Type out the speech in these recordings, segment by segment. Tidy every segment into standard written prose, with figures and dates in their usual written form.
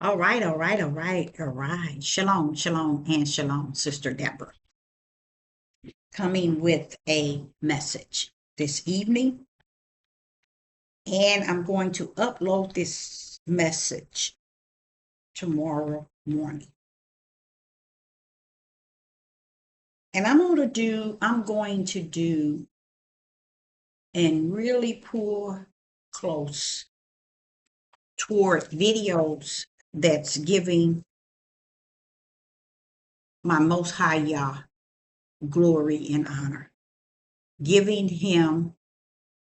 All right, all right, all right, all right. Shalom, shalom, and shalom, Sister Deborah. Coming with a message this evening, and I'm going to upload this message tomorrow morning. And I'm going to do and really pour close toward videos that's giving my Most High Yah glory and honor, giving him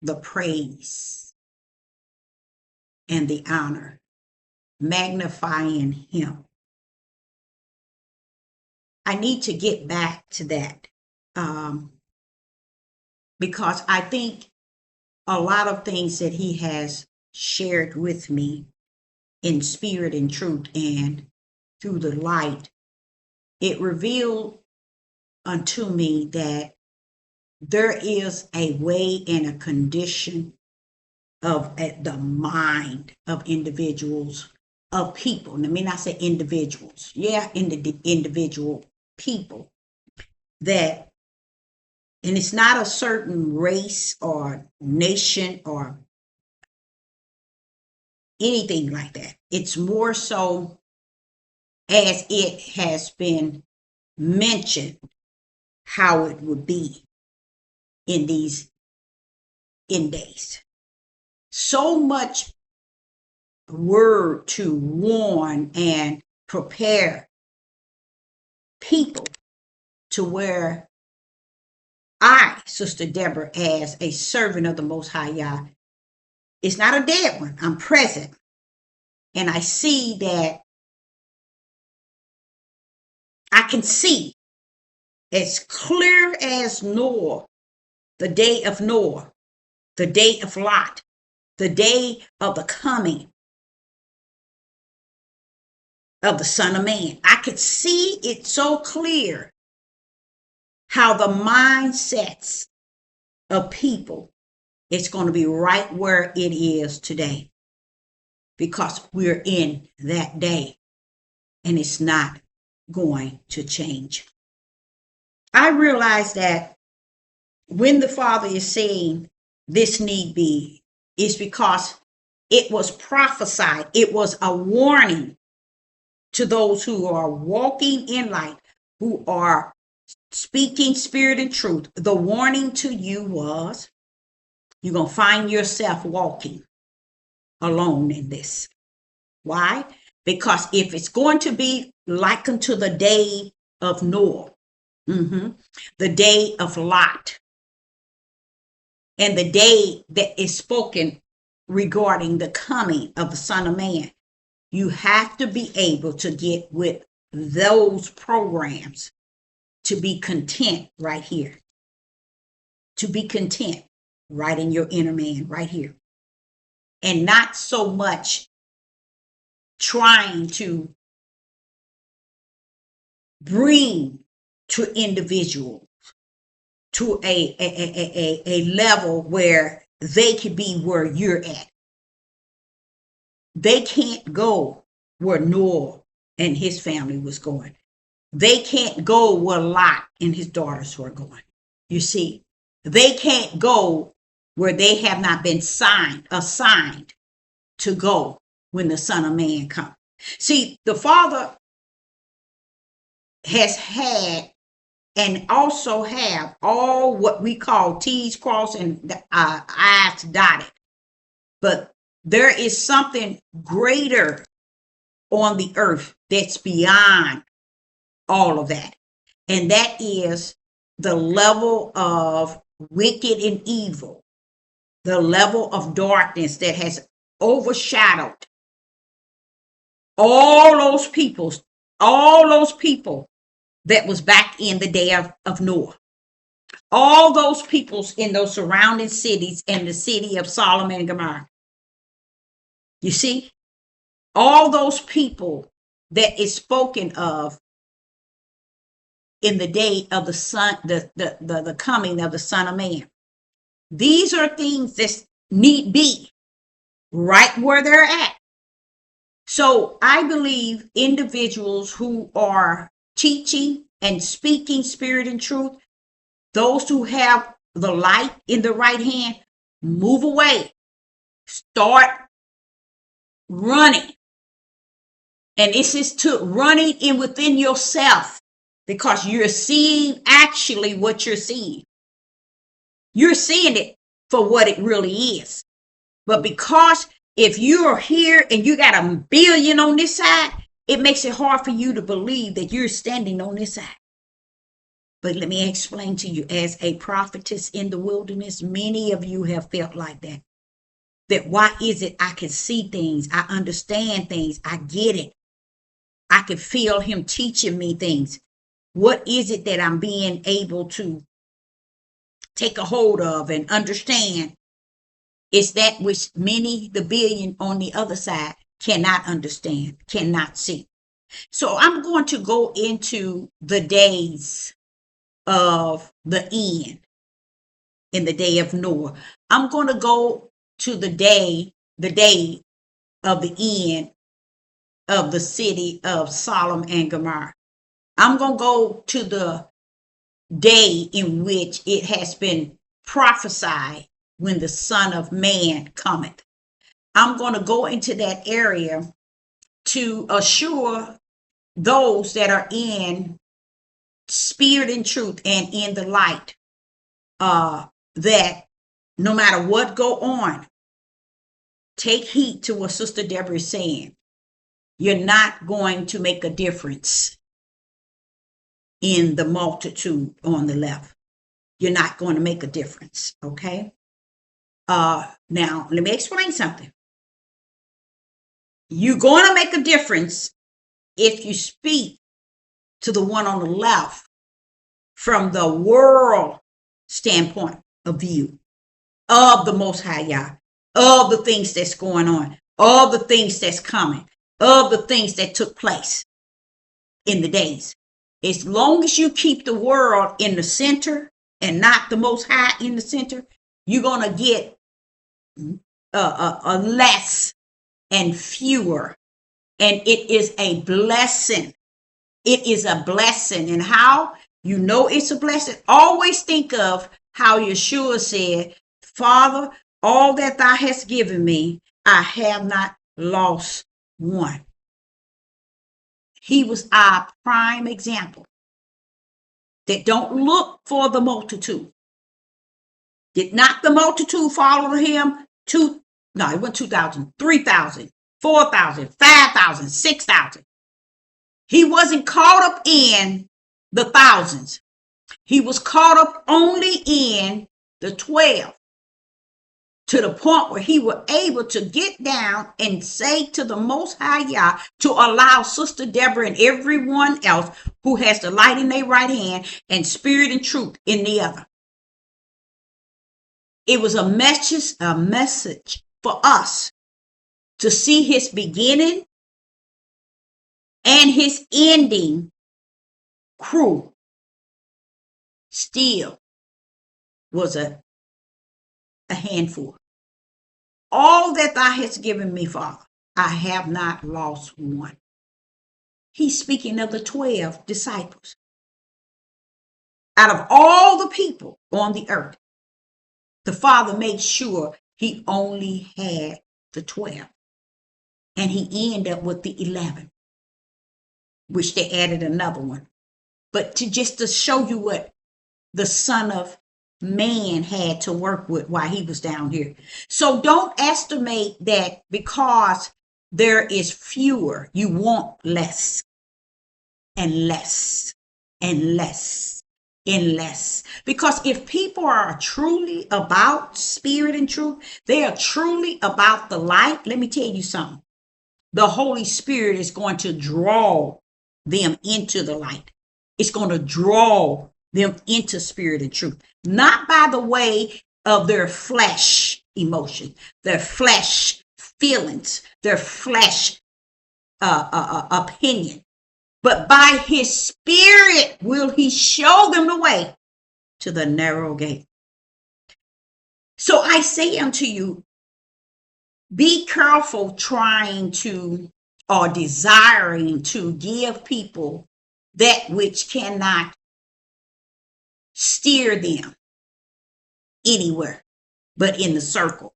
the praise and the honor, magnifying him. I need to get back to that because I think a lot of things that he has shared with me in spirit and truth and through the light, it revealed unto me that there is a way and a condition of the mind of individuals, of people. And I mean, I say individuals, individual people that, and it's not a certain race or nation or anything like that. It's more so as it has been mentioned how it would be in these end days. So much word to warn and prepare people to where I, Sister Deborah, as a servant of the Most High Yah, it's not a dead one. I'm present. And I see that I can see as clear as Noah, the day of Noah, the day of Lot, the day of the coming of the Son of Man. I could see it so clear how the mindsets of people, it's going to be right where it is today because we're in that day and it's not going to change. I realize that when the Father is saying this need be, it's because it was prophesied. It was a warning to those who are walking in light, who are speaking spirit and truth. The warning to you was, you're going to find yourself walking alone in this. Why? Because if it's going to be like unto the day of Noah, the day of Lot, and the day that is spoken regarding the coming of the Son of Man, you have to be able to get with those programs to be content right here. To be content right in your inner man, right here. And not so much trying to bring to individuals to a level where they can be where you're at. They can't go where Noah and his family was going. They can't go where Lot and his daughters were going. You see, they can't go where they have not been assigned to go when the Son of Man comes. See, the Father has had and also have all what we call T's crossed and I's dotted. But there is something greater on the earth that's beyond all of that. And that is the level of wicked and evil, the level of darkness that has overshadowed all those people that was back in the day of Noah. All those peoples in those surrounding cities and the city of Sodom and Gomorrah. You see, all those people that is spoken of in the day of the son, the coming of the Son of Man. These are things that need be right where they're at. So I believe individuals who are teaching and speaking spirit and truth, those who have the light in the right hand, move away, start running. And this is to running in within yourself, because you're seeing actually what you're seeing. You're seeing it for what it really is. But because if you're here and you got 1 billion on this side, it makes it hard for you to believe that you're standing on this side. But let me explain to you, as a prophetess in the wilderness, many of you have felt like that. That why is it I can see things, I understand things, I get it. I can feel him teaching me things. What is it that I'm being able to take a hold of and understand? It's that which many, the billion on the other side, cannot understand, cannot see. So I'm going to go into the days of the end, in the day of Noah. I'm going to go to the day of the end of the city of Sodom and Gomorrah. I'm going to go to the day in which it has been prophesied when the Son of Man cometh. I'm going to go into that area to assure those that are in spirit and truth and in the light, that no matter what go on, take heed to what Sister Deborah is saying. You're not going to make a difference in the multitude on the left. You're not going to make a difference, okay? Now, let me explain something. You're going to make a difference if you speak to the one on the left from the world standpoint of view of the Most High Yah, of the things that's going on, of the things that's coming, of the things that took place in the days. As long as you keep the world in the center and not the Most High in the center, you're going to get a less and fewer. And it is a blessing. It is a blessing. And how you know it's a blessing? Always think of how Yeshua said, Father, all that thou hast given me, I have not lost one. He was our prime example. That don't look for the multitude. Did not the multitude follow him? It went 2,000, 3,000, 4,000, 5,000, 6,000. He wasn't caught up in the thousands. He was caught up only in the 12, to the point where he was able to get down and say to the Most High Yah to allow Sister Deborah and everyone else who has the light in their right hand and spirit and truth in the other. It was a message for us to see his beginning and his ending crew still was a handful. All that thou hast given me, Father, I have not lost one. He's speaking of the 12 disciples. Out of all the people on the earth, the Father made sure he only had the 12. And he ended up with the 11, which they added another one. But to show you what the Son of Man had to work with while he was down here. So don't estimate that because there is fewer, you want less and less and less and less. Because if people are truly about spirit and truth, they are truly about the light. Let me tell you something. The Holy Spirit is going to draw them into the light. It's going to draw them into spirit and truth, not by the way of their flesh emotion, their flesh feelings, their flesh opinion, but by his spirit will he show them the way to the narrow gate. So I say unto you, be careful trying to or desiring to give people that which cannot steer them anywhere but in the circle.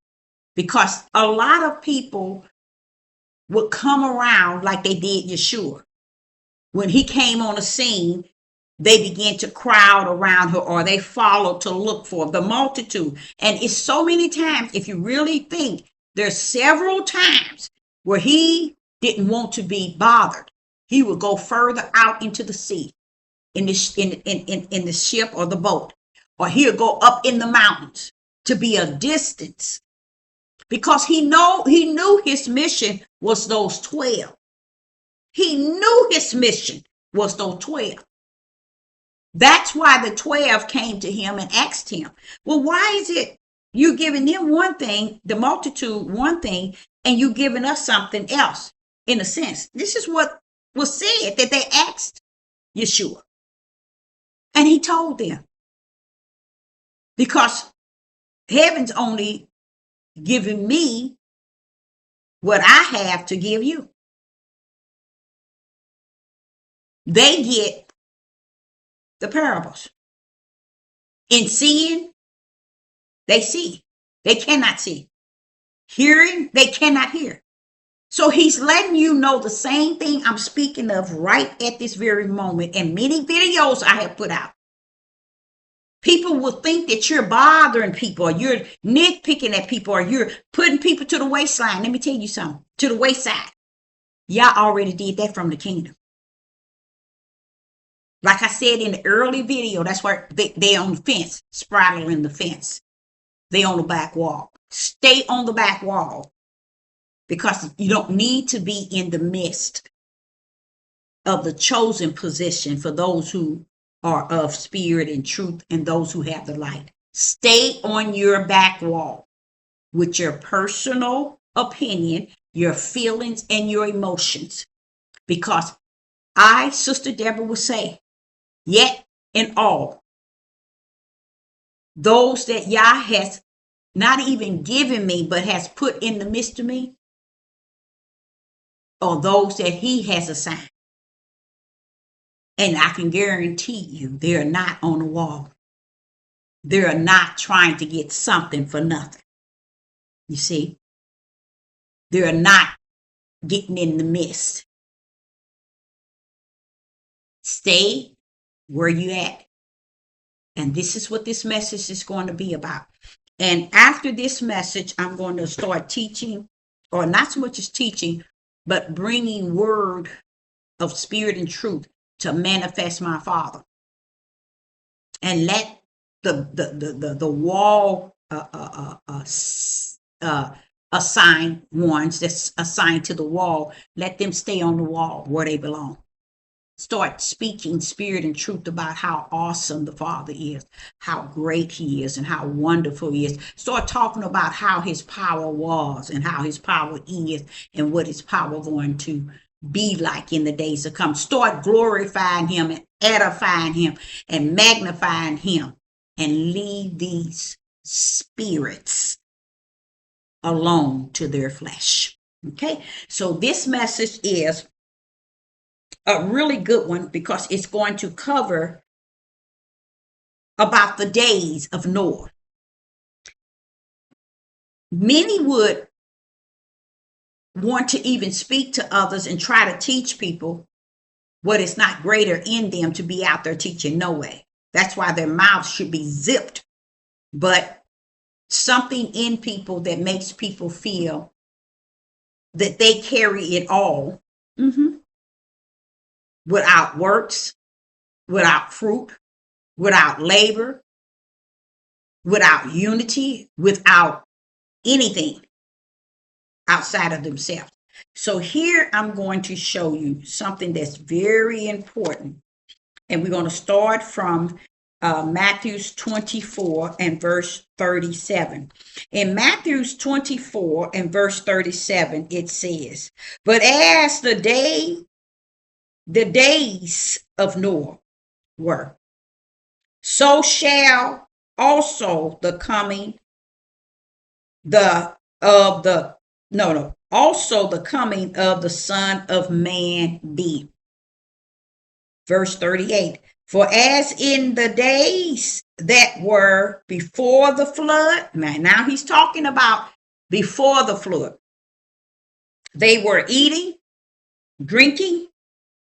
Because a lot of people would come around like they did Yeshua. When he came on the scene, they began to crowd around her, or they followed to look for the multitude. And it's so many times, if you really think, there's several times where he didn't want to be bothered. He would go further out into the sea in the ship or the boat, or he'll go up in the mountains to be a distance, because he knew his mission was those 12. He knew his mission was those 12. That's why the 12 came to him and asked him, well, why is it you giving them one thing, the multitude one thing, and you giving us something else? In a sense, this is what was said, that they asked Yeshua. And he told them, because heaven's only giving me what I have to give you. They get the parables. In seeing, they see. They cannot see. Hearing, they cannot hear. So he's letting you know the same thing I'm speaking of right at this very moment, and many videos I have put out. People will think that you're bothering people, or you're nitpicking at people, or you're putting people to the waistline. Let me tell you something. To the wayside. Y'all already did that from the kingdom. Like I said in the early video, that's where they on the fence, spraddling the fence. They on the back wall. Stay on the back wall, because you don't need to be in the midst of the chosen position for those who are of spirit and truth and those who have the light. Stay on your back wall with your personal opinion, your feelings, and your emotions. Because Sister Deborah, would say, yet in all, those that Yah has not even given me, but has put in the midst of me, are those that he has assigned. And I can guarantee you, they're not on the wall. They're not trying to get something for nothing. You see? They're not getting in the midst. Stay where you at. And this is what this message is going to be about. And after this message, I'm going to start teaching, or not so much as teaching, but bringing word of spirit and truth to manifest my Father. And let the wall assigned ones that's assigned to the wall, let them stay on the wall where they belong. Start speaking spirit and truth about how awesome the Father is, how great he is, and how wonderful he is. Start talking about how his power was and how his power is and what his power going to be like in the days to come. Start glorifying him and edifying him and magnifying him, and leave these spirits alone to their flesh. Okay, so this message is a really good one, because it's going to cover about the days of Noah. Many would want to even speak to others and try to teach people what is not greater in them to be out there teaching. No way. That's why their mouths should be zipped. But something in people that makes people feel that they carry it all, without works, without fruit, without labor, without unity, without anything outside of themselves. So here I'm going to show you something that's very important. And we're going to start from Matthew 24 and verse 37. In Matthew 24 and verse 37, it says, but as the days of Noah were, so shall also the coming also the coming of the Son of Man be. Verse 38. For as in the days that were before the flood, now he's talking about before the flood, they were eating, drinking,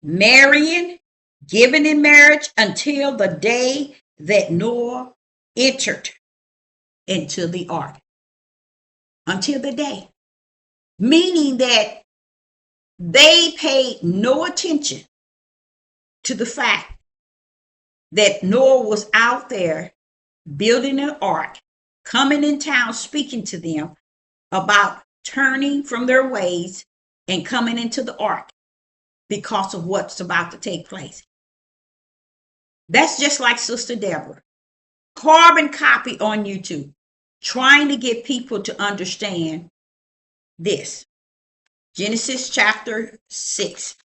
marrying, giving in marriage until the day that Noah entered into the ark. Until the day. Meaning that they paid no attention to the fact that Noah was out there building an ark, coming in town, speaking to them about turning from their ways and coming into the ark because of what's about to take place. That's just like Sister Deborah. Carbon copy on YouTube, trying to get people to understand this. Genesis chapter 6.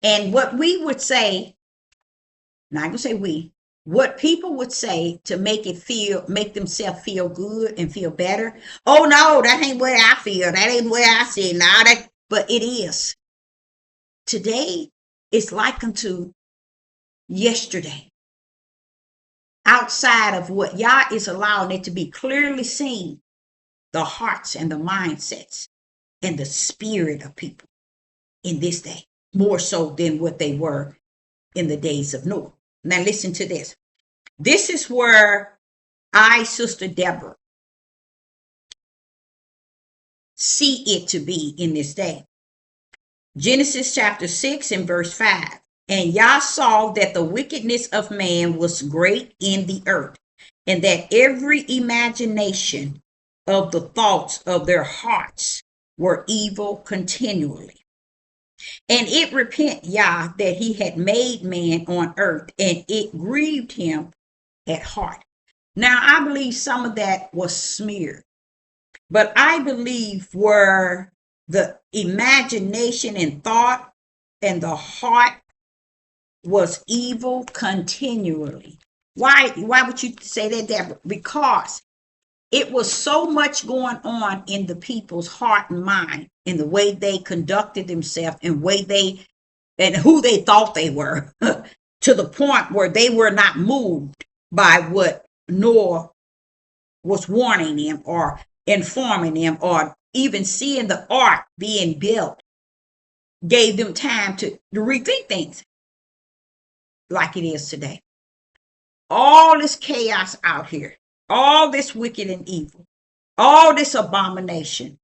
And what we would say, not going to say we, what people would say to make themselves feel good and feel better. Oh no, that ain't where I feel. That ain't where I see. Now that, but it is. Today is like unto yesterday. Outside of what Yah is allowing it to be clearly seen, the hearts and the mindsets and the spirit of people in this day, more so than what they were in the days of Noah. Now listen to this. This is where I, Sister Deborah, see it to be in this day. Genesis chapter 6 and verse 5. And Yah saw that the wickedness of man was great in the earth, and that every imagination of the thoughts of their hearts were evil continually. And it repent Yah that he had made man on earth, and it grieved him at heart. Now, I believe some of that was smeared, but I believe where the imagination and thought and the heart was evil continually. Why would you say that, Deborah? Because it was so much going on in the people's heart and mind, in the way they conducted themselves and who they thought they were, to the point where they were not moved by what Noah was warning them or informing them, or even seeing the ark being built gave them time to rethink things like it is today. All this chaos out here, all this wicked and evil, all this abomination,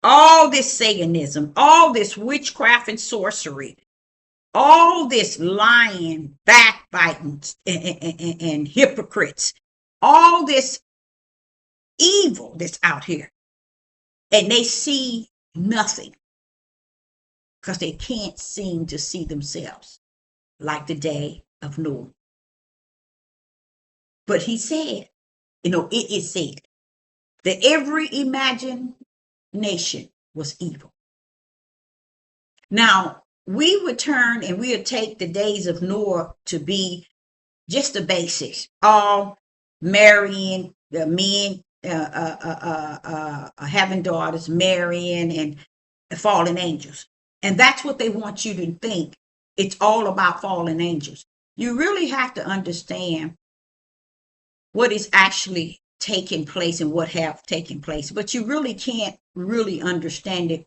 all this Satanism, all this witchcraft and sorcery, all this lying, backbiting, and hypocrites, all this evil that's out here. And they see nothing because they can't seem to see themselves like the day of Noah. But he said, it is said that every imagination was evil. Now, we would turn and we would take the days of Noah to be just the basics, all marrying, the men having daughters, marrying, and fallen angels. And that's what they want you to think. It's all about fallen angels. You really have to understand what is actually taking place and what have taken place. But you really can't really understand it,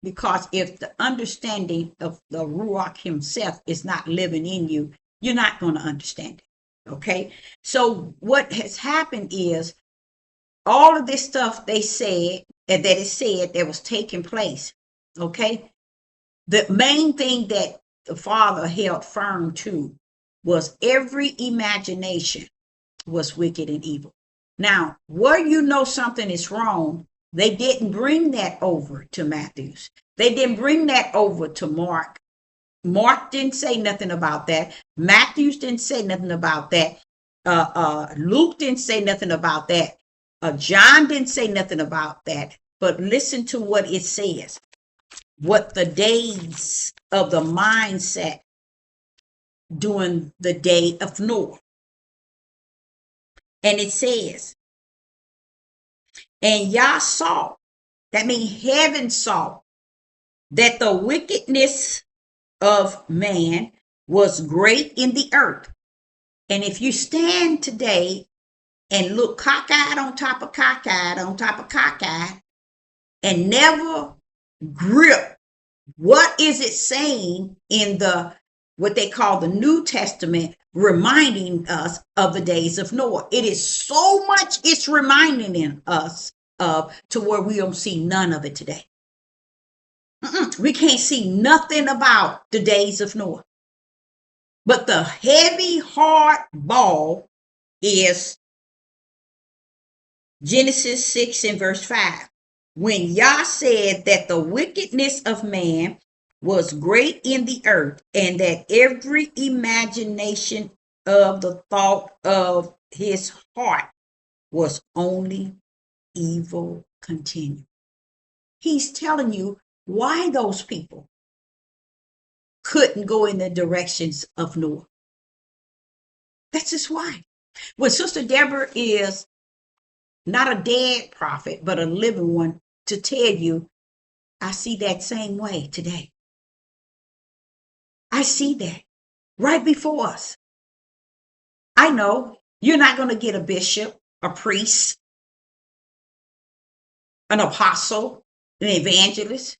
because if the understanding of the Ruach himself is not living in you, you're not going to understand it. Okay? So what has happened is all of this stuff they said, and that is said that was taking place. Okay? The main thing that the Father held firm to was every imagination was wicked and evil. Now, where you know something is wrong, they didn't bring that over to Matthews. They didn't bring that over to Mark. Mark didn't say nothing about that. Matthews didn't say nothing about that. Luke didn't say nothing about that. John didn't say nothing about that. But listen to what it says. What the days of the mindset during the day of Noah. And it says, and Yah saw That means heaven saw that the wickedness of man was great in the earth. And if you stand today and look cockeyed on top of cockeyed on top of cockeyed and never grip what is it saying in the what they call the New Testament, reminding us of the days of Noah. It is so much it's reminding us of to where we don't see none of it today. We can't see nothing about the days of Noah. But the heavy, hard ball is Genesis 6 and verse 5. When Yah said that the wickedness of man was great in the earth, and that every imagination of the thought of his heart was only evil continually. He's telling you why those people couldn't go in the directions of Noah. That's just why. When Sister Deborah is not a dead prophet, but a living one, to tell you, I see that same way today. I see that right before us. I know you're not going to get a bishop, a priest, an apostle, an evangelist,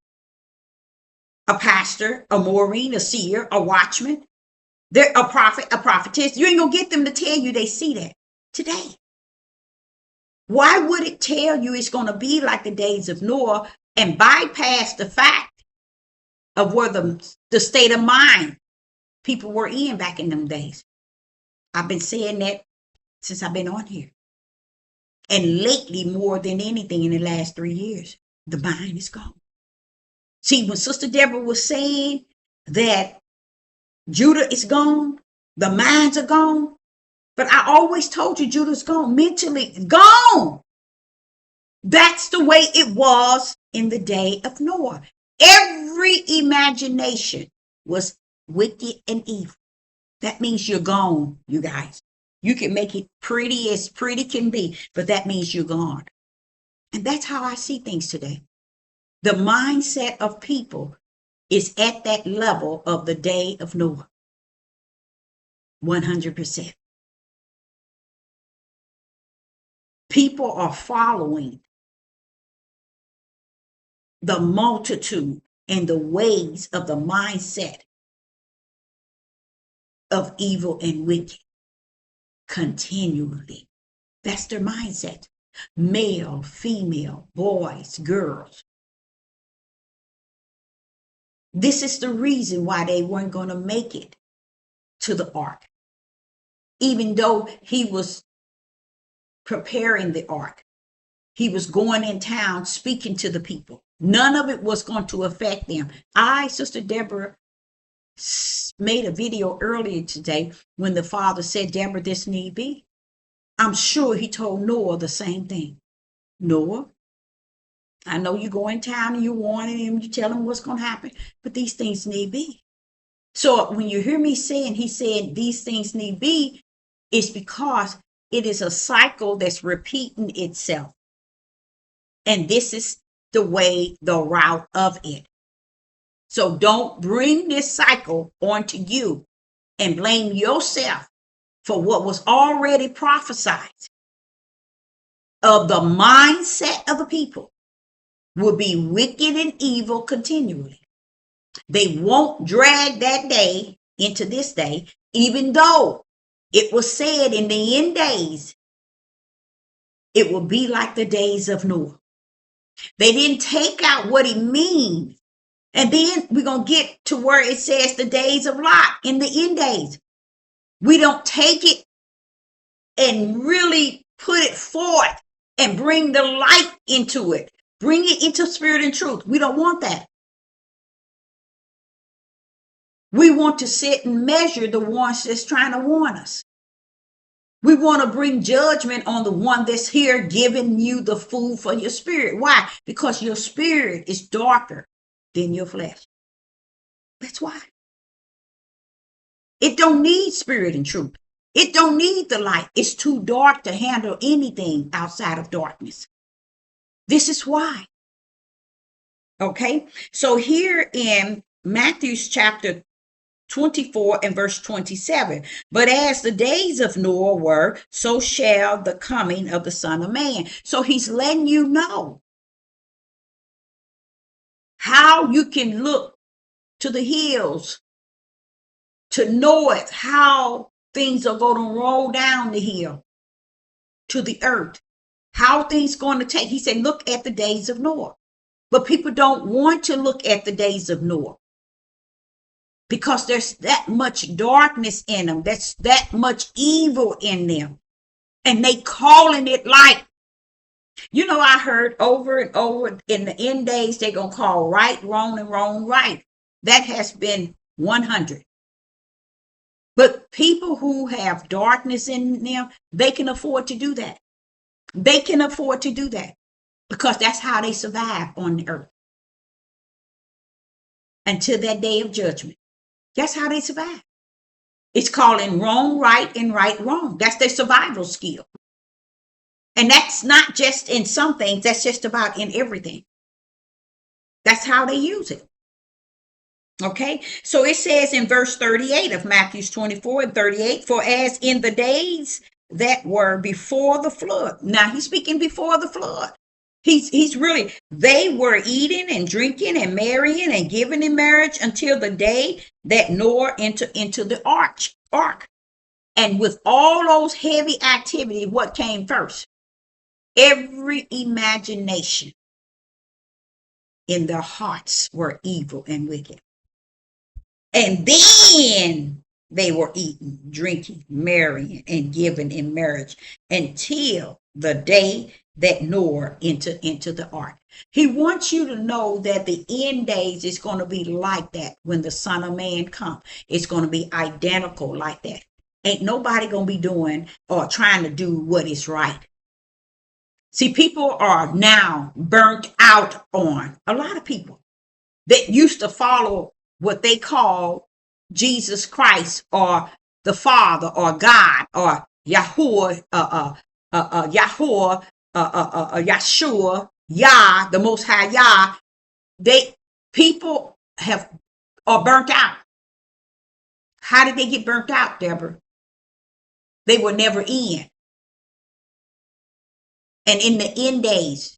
a pastor, a Maureen, a seer, a watchman, they're a prophet, a prophetess. You ain't going to get them to tell you they see that today. Why would it tell you it's going to be like the days of Noah and bypass the fact of where the state of mind people were in back in them days? I've been saying that since I've been on here. And lately, more than anything in the last 3 years, the mind is gone. See, when Sister Deborah was saying that Judah is gone, the minds are gone, but I always told you Judah's gone, mentally gone. That's the way it was in the day of Noah. Every imagination was wicked and evil. That means you're gone, you guys. You can make it pretty as pretty can be, but that means you're gone. And that's how I see things today. The mindset of people is at that level of the day of Noah. 100%. People are following the multitude and the ways of the mindset of evil and wicked continually. That's their mindset. Male, female, boys, girls. This is the reason why they weren't going to make it to the ark. Even though he was preparing the ark, he was going in town speaking to the people. None of it was going to affect them. Sister Deborah, made a video earlier today when the father said, Deborah, this need be. I'm sure he told Noah the same thing. Noah, I know you go in town and you warning him, you tell him what's going to happen, but these things need be. So when you hear me saying, he said these things need be, it's because it is a cycle that's repeating itself. And this is the way, the route of it. So don't bring this cycle onto you and blame yourself for what was already prophesied of the mindset of the people will be wicked and evil continually. They won't drag that day into this day, even though it was said in the end days, it will be like the days of Noah. They didn't take out what it means. And then we're going to get to where it says the days of Lot in the end days. We don't take it and really put it forth and bring the light into it. Bring it into spirit and truth. We don't want that. We want to sit and measure the ones that's trying to warn us. We want to bring judgment on the one that's here giving you the food for your spirit. Why? Because your spirit is darker than your flesh. That's why. It don't need spirit and truth. It don't need the light. It's too dark to handle anything outside of darkness. This is why. Okay. So here in Matthew's chapter 24 and verse 27, but as the days of Noah were, so shall the coming of the Son of Man. So he's letting you know how you can look to the hills to know it, how things are going to roll down the hill to the earth, how things going to take. He said, look at the days of Noah. But people don't want to look at the days of Noah because there's that much darkness in them. There's that much evil in them. And they calling it light. You know, I heard over and over in the end days, they're going to call right, wrong, and wrong, right. That has been 100. But people who have darkness in them, they can afford to do that. They can afford to do that because that's how they survive on the earth until that day of judgment. That's how they survive. It's calling wrong right and right wrong. That's their survival skill. And that's not just in some things, that's just about in everything. That's how they use it. Okay, so it says in verse 38 of Matthew's 24 and 38, for as in the days that were before the flood. Now he's speaking before the flood. He's really, they were eating and drinking and marrying and giving in marriage until the day that Noah entered into the ark. And with all those heavy activity, what came first? Every imagination in their hearts were evil and wicked. And then they were eating, drinking, marrying, and giving in marriage until the day that Noah entered into the ark. He wants you to know that the end days is going to be like that when the Son of Man comes. It's going to be identical like that. Ain't nobody going to be doing or trying to do what is right. See, people are now burnt out on, a lot of people that used to follow what they call Jesus Christ or the Father or God or Yeshua, Yah, the Most High Yah. People are burnt out. How did they get burnt out, Deborah? They were never in. And in the end days,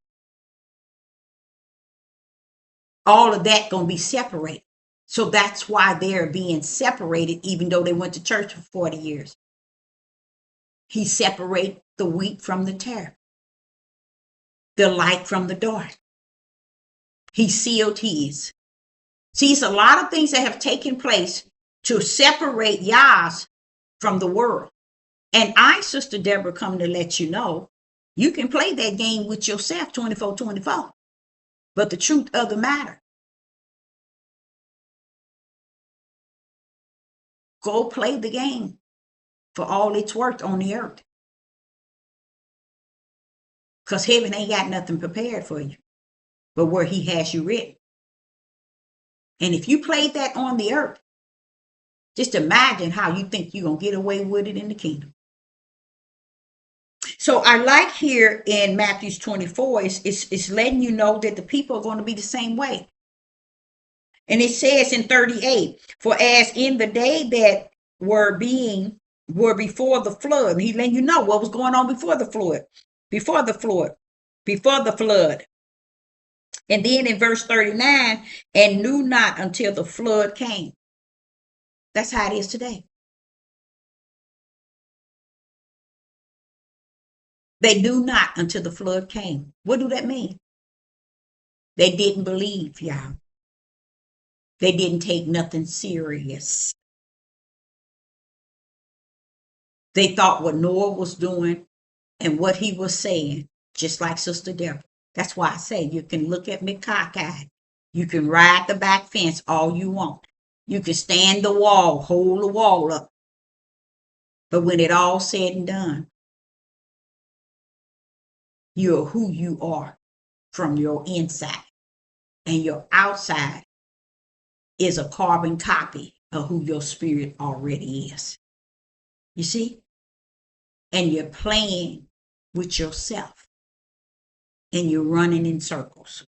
all of that going to be separated. So that's why they're being separated, even though they went to church for 40 years. He separated the wheat from the tare, the light from the dark. He sealed his. See, it's a lot of things that have taken place to separate Yah's from the world. And I, Sister Deborah, come to let you know, you can play that game with yourself 24/24. But the truth of the matter, go play the game for all it's worth on the earth. Because heaven ain't got nothing prepared for you, but where he has you written. And if you played that on the earth, just imagine how you think you're going to get away with it in the kingdom. So I like here in Matthew's 24, it's letting you know that the people are going to be the same way. And it says in 38, for as in the day that were before the flood, and he's letting you know what was going on before the flood. And then in verse 39, and knew not until the flood came. That's how it is today. They knew not until the flood came. What do that mean? They didn't believe, y'all. They didn't take nothing serious. They thought what Noah was doing and what he was saying, just like Sister Deborah. That's why I say you can look at me cockeyed. You can ride the back fence all you want. You can stand the wall, hold the wall up. But when it all said and done, you're who you are from your inside. And your outside is a carbon copy of who your spirit already is. You see? And you're playing with yourself. And you're running in circles.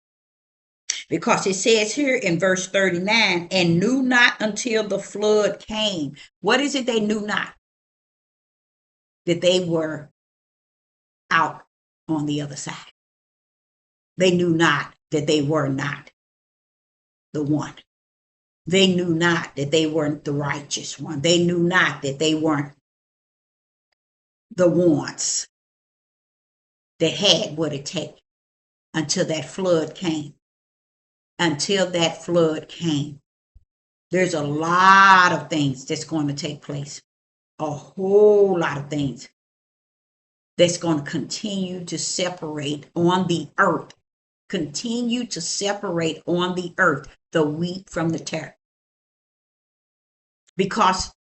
Because it says here in verse 39, and knew not until the flood came. What is it they knew not? That they were out on the other side. They knew not that they were not the one. They knew not that they weren't the righteous one. They knew not that they weren't the ones that had what it takes until that flood came. Until that flood came. There's a lot of things that's going to take place. A whole lot of things that's going to continue to separate on the earth. Continue to separate on the earth the wheat from the tare. Because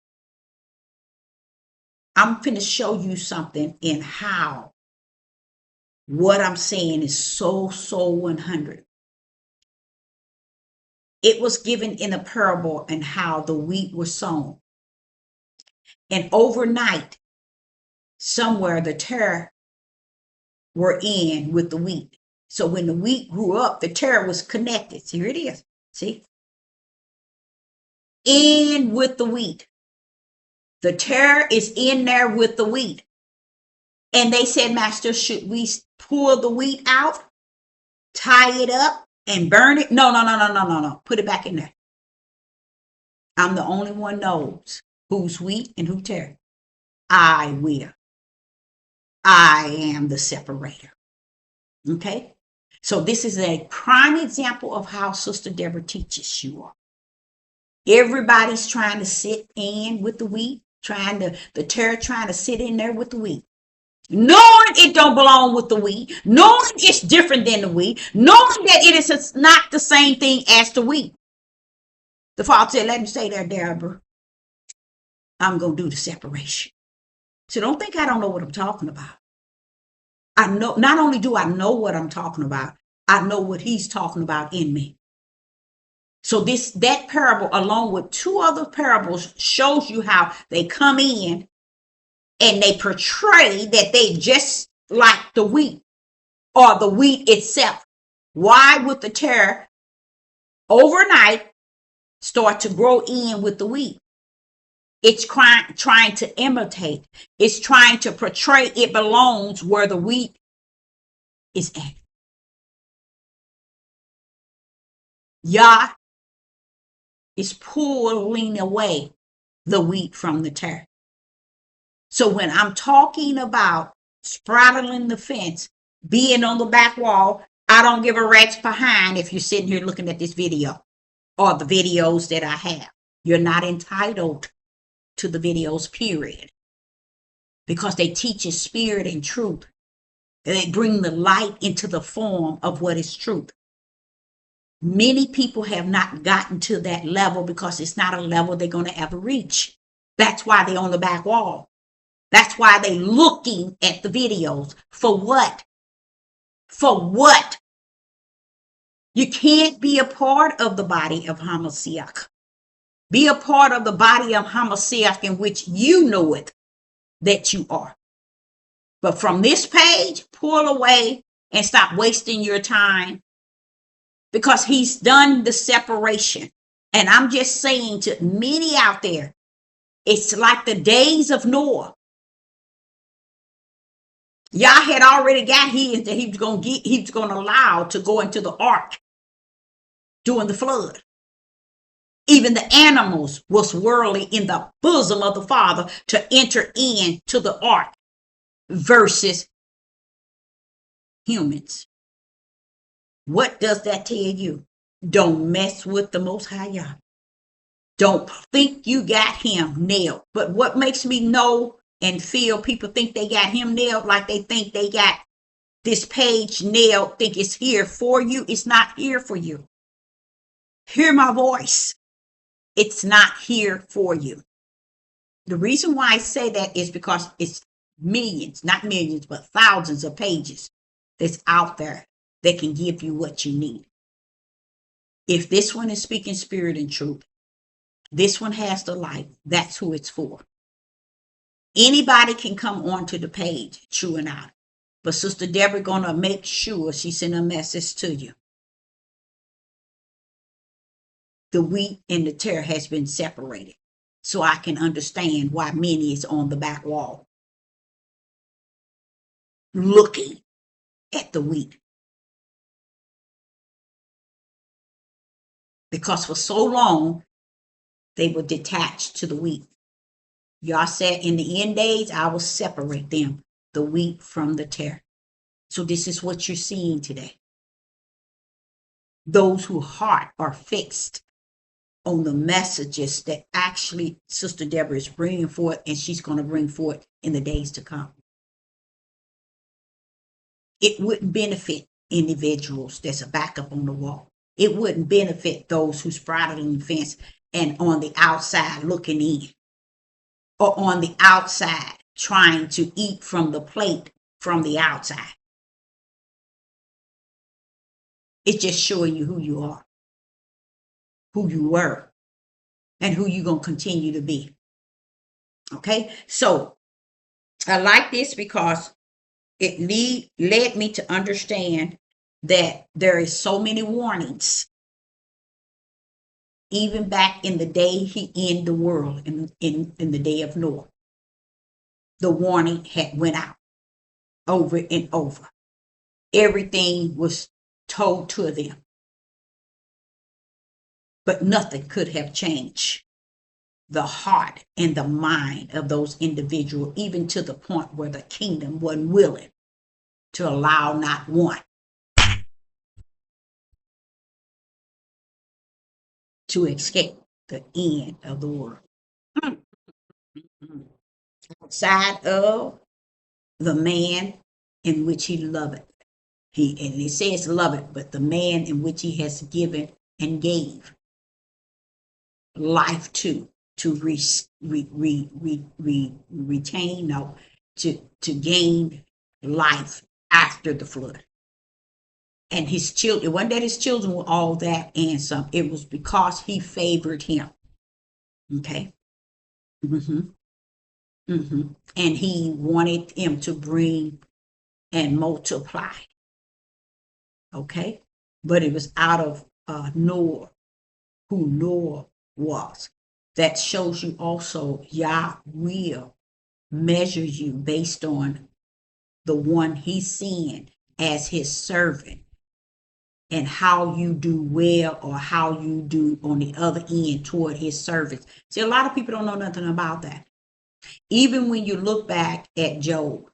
I'm going to show you something in how what I'm saying is so 100. It was given in a parable and how the wheat was sown. And overnight, somewhere the tare were in with the wheat. So when the wheat grew up, the tare was connected. Here it is. See? In with the wheat. The tare is in there with the wheat. And they said, Master, should we pull the wheat out, tie it up, and burn it? No. Put it back in there. I'm the only one knows who's wheat and who tare. I will. I am the separator. Okay? So this is a prime example of how Sister Deborah teaches you all. Everybody's trying to sit in with the wheat, the tare trying to sit in there with the wheat. Knowing it don't belong with the wheat, knowing it's different than the wheat, knowing that it is not the same thing as the wheat. The Father said, let me stay there, Deborah. I'm going to do the separation. So don't think I don't know what I'm talking about. I know, not only do I know what I'm talking about, I know what he's talking about in me. So that parable, along with two other parables, shows you how they come in and they portray that they just like the wheat or the wheat itself. Why would the tare overnight start to grow in with the wheat? It's trying to imitate. It's trying to portray it belongs where the wheat is at. Yah is pulling away the wheat from the tare. So when I'm talking about straddling the fence, being on the back wall, I don't give a rat's behind if you're sitting here looking at this video or the videos that I have. You're not entitled to the videos, period. Because they teach us spirit and truth. They bring the light into the form of what is truth. Many people have not gotten to that level because it's not a level they're going to ever reach. That's why they're on the back wall. That's why they're looking at the videos. For what? For what? You can't be a part of the body of Hamashiach. Be a part of the body of Hamashiach in which you know it that you are. But from this page, pull away and stop wasting your time because he's done the separation. And I'm just saying to many out there, it's like the days of Noah. Yah had already got his that he was going to allow to go into the ark during the flood. Even the animals was worldly in the bosom of the Father to enter into the ark versus humans. What does that tell you? Don't mess with the Most High Yah. Don't think you got him nailed. But what makes me know and feel people think they got him nailed, like they think they got this page nailed, think it's here for you. It's not here for you. Hear my voice. It's not here for you. The reason why I say that is because it's millions, not millions, but thousands of pages that's out there that can give you what you need. If this one is speaking spirit and truth, this one has the light, that's who it's for. Anybody can come onto the page, true or not. But Sister Deborah gonna make sure she send a message to you. the wheat and the tare has been separated. So I can understand why many is on the back wall looking at the wheat. Because for so long, they were detached to the wheat. Y'all said in the end days, I will separate them, the wheat from the tare. So this is what you're seeing today. Those whose heart are fixed on the messages that actually Sister Deborah is bringing forth, and she's going to bring forth in the days to come. It wouldn't benefit individuals that's a backup on the wall. It wouldn't benefit those who sprouted on the fence and on the outside looking in, or on the outside trying to eat from the plate from the outside. It's just showing you who you are, who you were, and who you're going to continue to be. Okay, so I like this because it led me to understand that there is so many warnings. Even back in the day he ended the world, in the day of Noah, the warning had went out over and over. Everything was told to them. But nothing could have changed the heart and the mind of those individuals, even to the point where the kingdom wasn't willing to allow not one to escape the end of the world. Outside of the man in which he loveth. And it says loveth, but the man in which he has given and gave life to retain, no, to gain life after the flood. And his children, it wasn't that his children were all that and some, it was because he favored him. Okay. And he wanted him to bring and multiply. Okay. But it was out of Noah, who Noah was. That shows you also Yah will measure you based on the one he's seeing as his servant, and how you do well or how you do on the other end toward his service. See, a lot of people don't know nothing about that. Even when you look back at Job,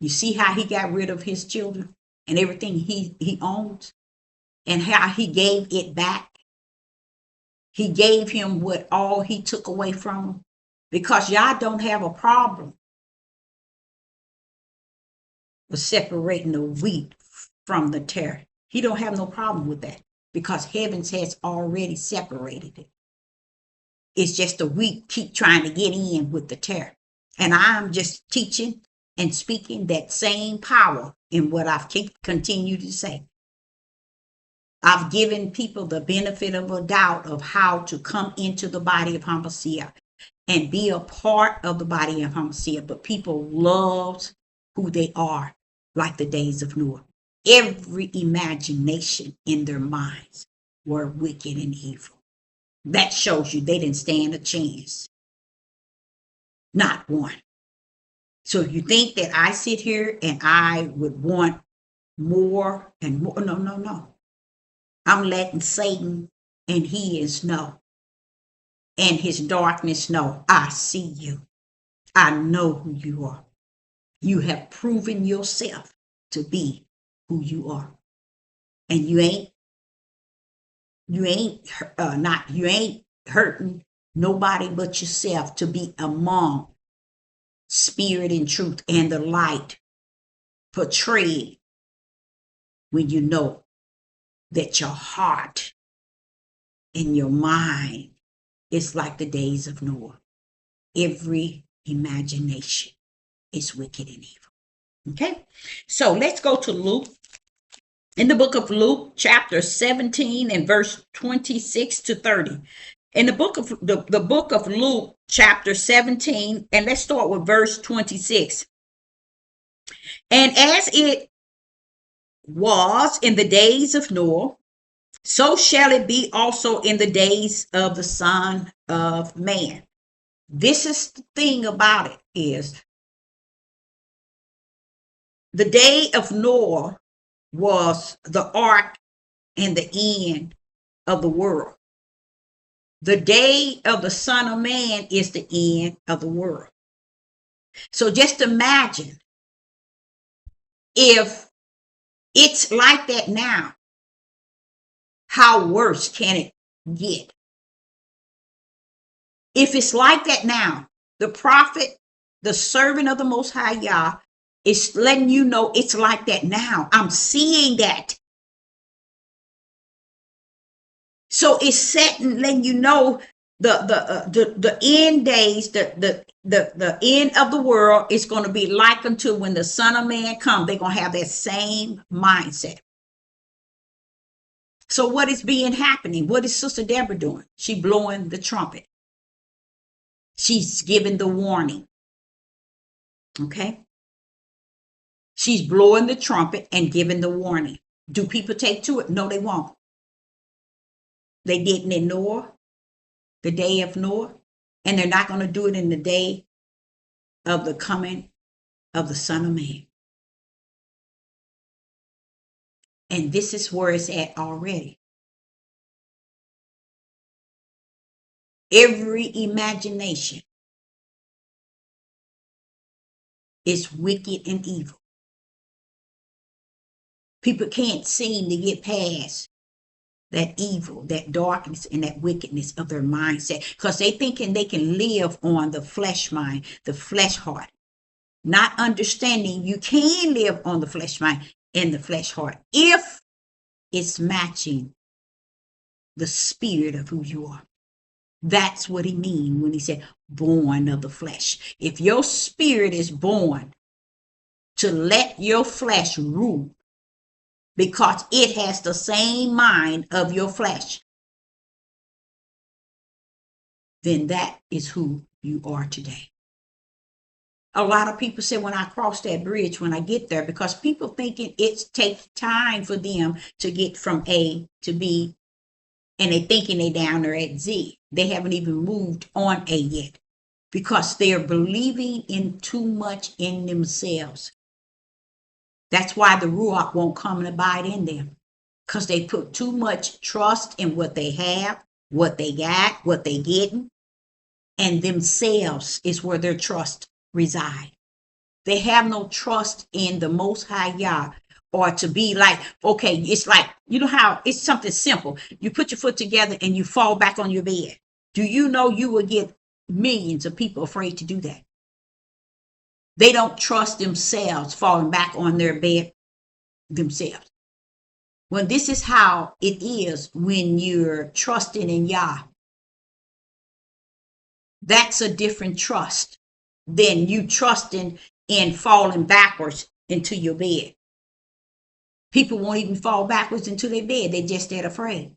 you see how he got rid of his children and everything he owns, and how he gave it back. He gave him what all he took away from him, because y'all don't have a problem with separating the wheat from the tare. He don't have no problem with that, because heavens has already separated it. It's just the wheat keep trying to get in with the tare. And I'm just teaching and speaking that same power in what I've continued to say. I've given people the benefit of a doubt of how to come into the body of Hamashiach and be a part of the body of Hamashiach. But people love who they are, like the days of Noah. Every imagination in their minds were wicked and evil. That shows you they didn't stand a chance. Not one. So if you think that I sit here and I would want more and more, no. I'm letting Satan and his know, and his darkness know, I see you. I know who you are. You have proven yourself to be who you are. And you ain't hurting nobody but yourself to be among spirit and truth and the light portrayed, when you know that your heart and your mind is like the days of Noah. Every imagination is wicked and evil. Okay, so let's go to Luke. In the book of Luke, chapter 17 and verse 26 to 30. In the book of the book of Luke, chapter 17, and let's start with verse 26. And as it was in the days of Noah, So shall it be also in the days of the Son of Man. This is the thing about it, is the day of Noah was the ark and the end of the world. The day of the Son of Man is the end of the world. So just imagine if it's like that now, how worse can it get? If it's like that now, the prophet, the servant of the Most High Yah, is letting you know it's like that now. I'm seeing that. So it's setting, letting you know the end days, the end of the world is going to be like until when the Son of Man comes. They're going to have that same mindset. So what is being happening? What is Sister Deborah doing? She blowing the trumpet. She's giving the warning. Okay. She's blowing the trumpet and giving the warning. Do people take to it? No, they won't. They didn't in Noah, the day of Noah, and they're not going to do it in the day of the coming of the Son of Man. And this is where it's at already. Every imagination is wicked and evil. People can't seem to get past that evil, that darkness, and that wickedness of their mindset, because they thinking they can live on the flesh mind, the flesh heart, not understanding you can live on the flesh mind and the flesh heart if it's matching the spirit of who you are. That's what he means when he said born of the flesh. If your spirit is born to let your flesh rule, because it has the same mind of your flesh, then that is who you are today. A lot of people say when I cross that bridge, when I get there, because people thinking it takes time for them to get from A to B, and they thinking they down there at Z. They haven't even moved on A yet, because they're believing in too much in themselves. That's why the Ruach won't come and abide in them, because they put too much trust in what they have, what they got, what they getting, and themselves is where their trust reside. They have no trust in the Most High Yah, or to be like, okay, it's like, you know how it's something simple. You put your foot together and you fall back on your bed. Do you know you will get millions of people afraid to do that? They don't trust themselves falling back on their bed themselves. When this is how it is when you're trusting in Yah, that's a different trust than you trusting in falling backwards into your bed. People won't even fall backwards into their bed. They're just that afraid.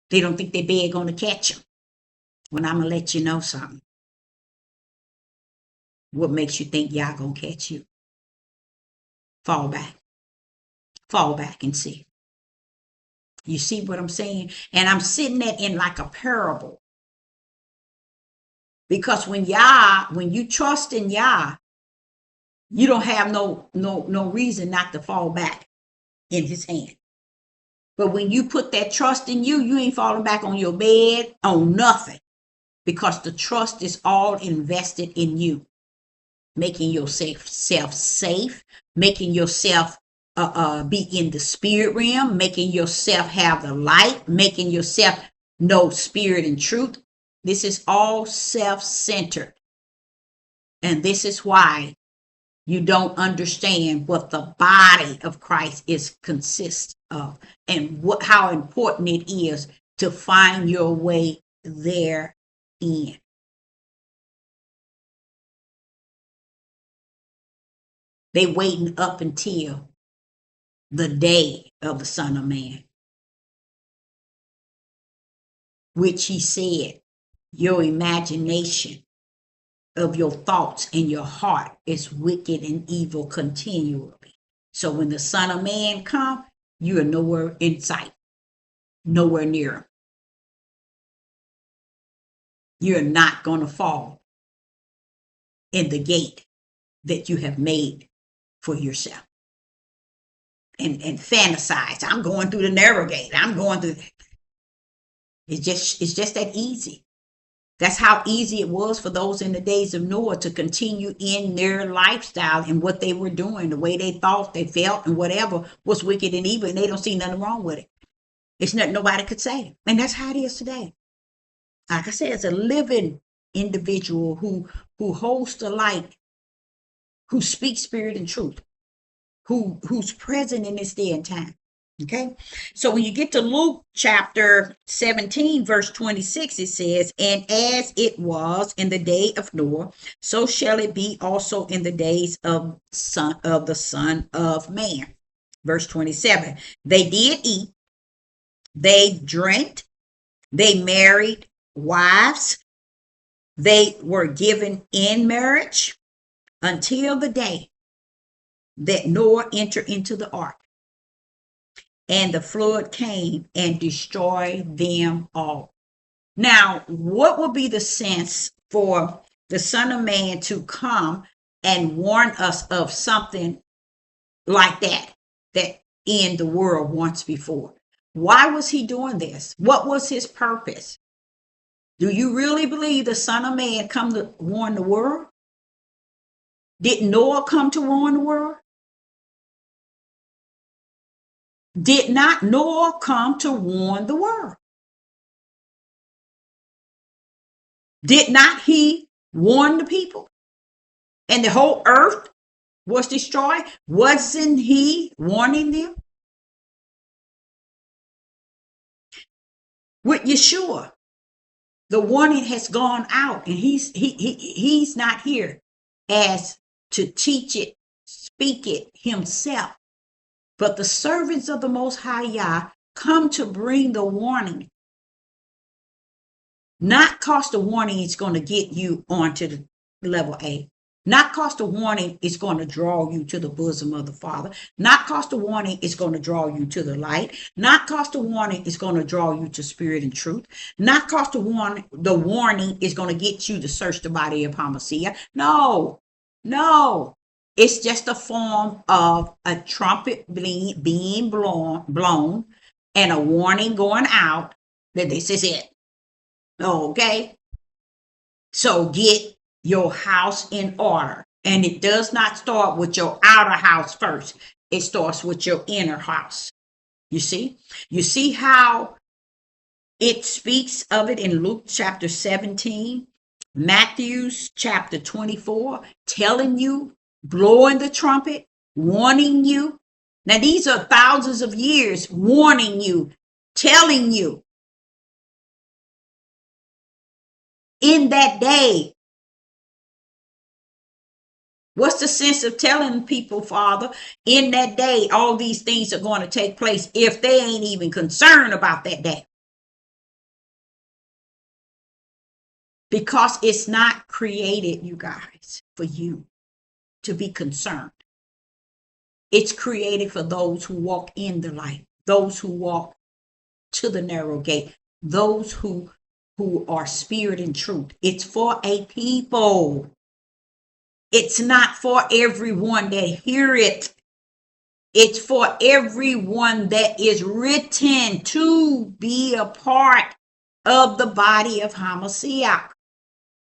They don't think their bed going to catch them. When I'm going to let you know something. What makes you think y'all going to catch you? Fall back. Fall back and see. You see what I'm saying? And I'm sitting that in like a parable. Because when you trust in Yah, you don't have no reason not to fall back in his hand. But when you put that trust in you, you ain't falling back on your bed, on nothing. Because the trust is all invested in you. Making yourself safe, making yourself be in the spirit realm, making yourself have the light, making yourself know spirit and truth. This is all self-centered. And this is why you don't understand what the body of Christ consists of, and how important it is to find your way therein. They waiting up until the day of the Son of Man, which he said, your imagination of your thoughts and your heart is wicked and evil continually. So when the Son of Man come, you are nowhere in sight. nowhere near them. You're not going to fall in the gate that you have made for yourself and fantasize. I'm going through the narrow gate. I'm going through. It's just that easy. That's how easy it was for those in the days of Noah to continue in their lifestyle and what they were doing, the way they thought, they felt, and whatever was wicked and evil, and they don't see nothing wrong with it. It's nothing nobody could say. And that's how it is today. Like I said, it's a living individual who holds the light, who speaks spirit and truth, who's present in this day and time. Okay, so when you get to Luke chapter 17, verse 26, it says, and as it was in the day of Noah, so shall it be also in the days of the Son of Man. Verse 27, they did eat, they drank, they married wives, they were given in marriage until the day that Noah entered into the ark. And the flood came and destroyed them all. Now, what would be the sense for the Son of Man to come and warn us of something like that in the world once before? Why was he doing this? What was his purpose? Do you really believe the Son of Man come to warn the world? Did Noah come to warn the world? Did not Noah come to warn the world? Did not he warn the people? And the whole earth was destroyed? Wasn't he warning them? With Yeshua, the warning has gone out, and he's not here as to teach it, speak it himself. But the servants of the Most High Yah come to bring the warning. Not cost a warning is going to get you onto the level A. Not cost a warning is going to draw you to the bosom of the Father. Not cost a warning is going to draw you to the light. Not cost a warning is going to draw you to spirit and truth. Not cost a warning, the warning is going to get you to search the body of Hamashiach. No. It's just a form of a trumpet being blown and a warning going out that this is it. Okay? So get your house in order. And it does not start with your outer house first. It starts with your inner house. You see? You see how it speaks of it in Luke chapter 17, Matthew's chapter 24, telling you, blowing the trumpet, warning you. Now, these are thousands of years warning you, telling you. In that day, what's the sense of telling people, Father, in that day, all these things are going to take place if they ain't even concerned about that day? Because it's not created, you guys, for you to be concerned. It's created for those who walk in the light, those who walk to the narrow gate, those who are spirit and truth. It's for a people. It's not for everyone that hear it. It's for everyone that is written to be a part of the body of Hamashiach.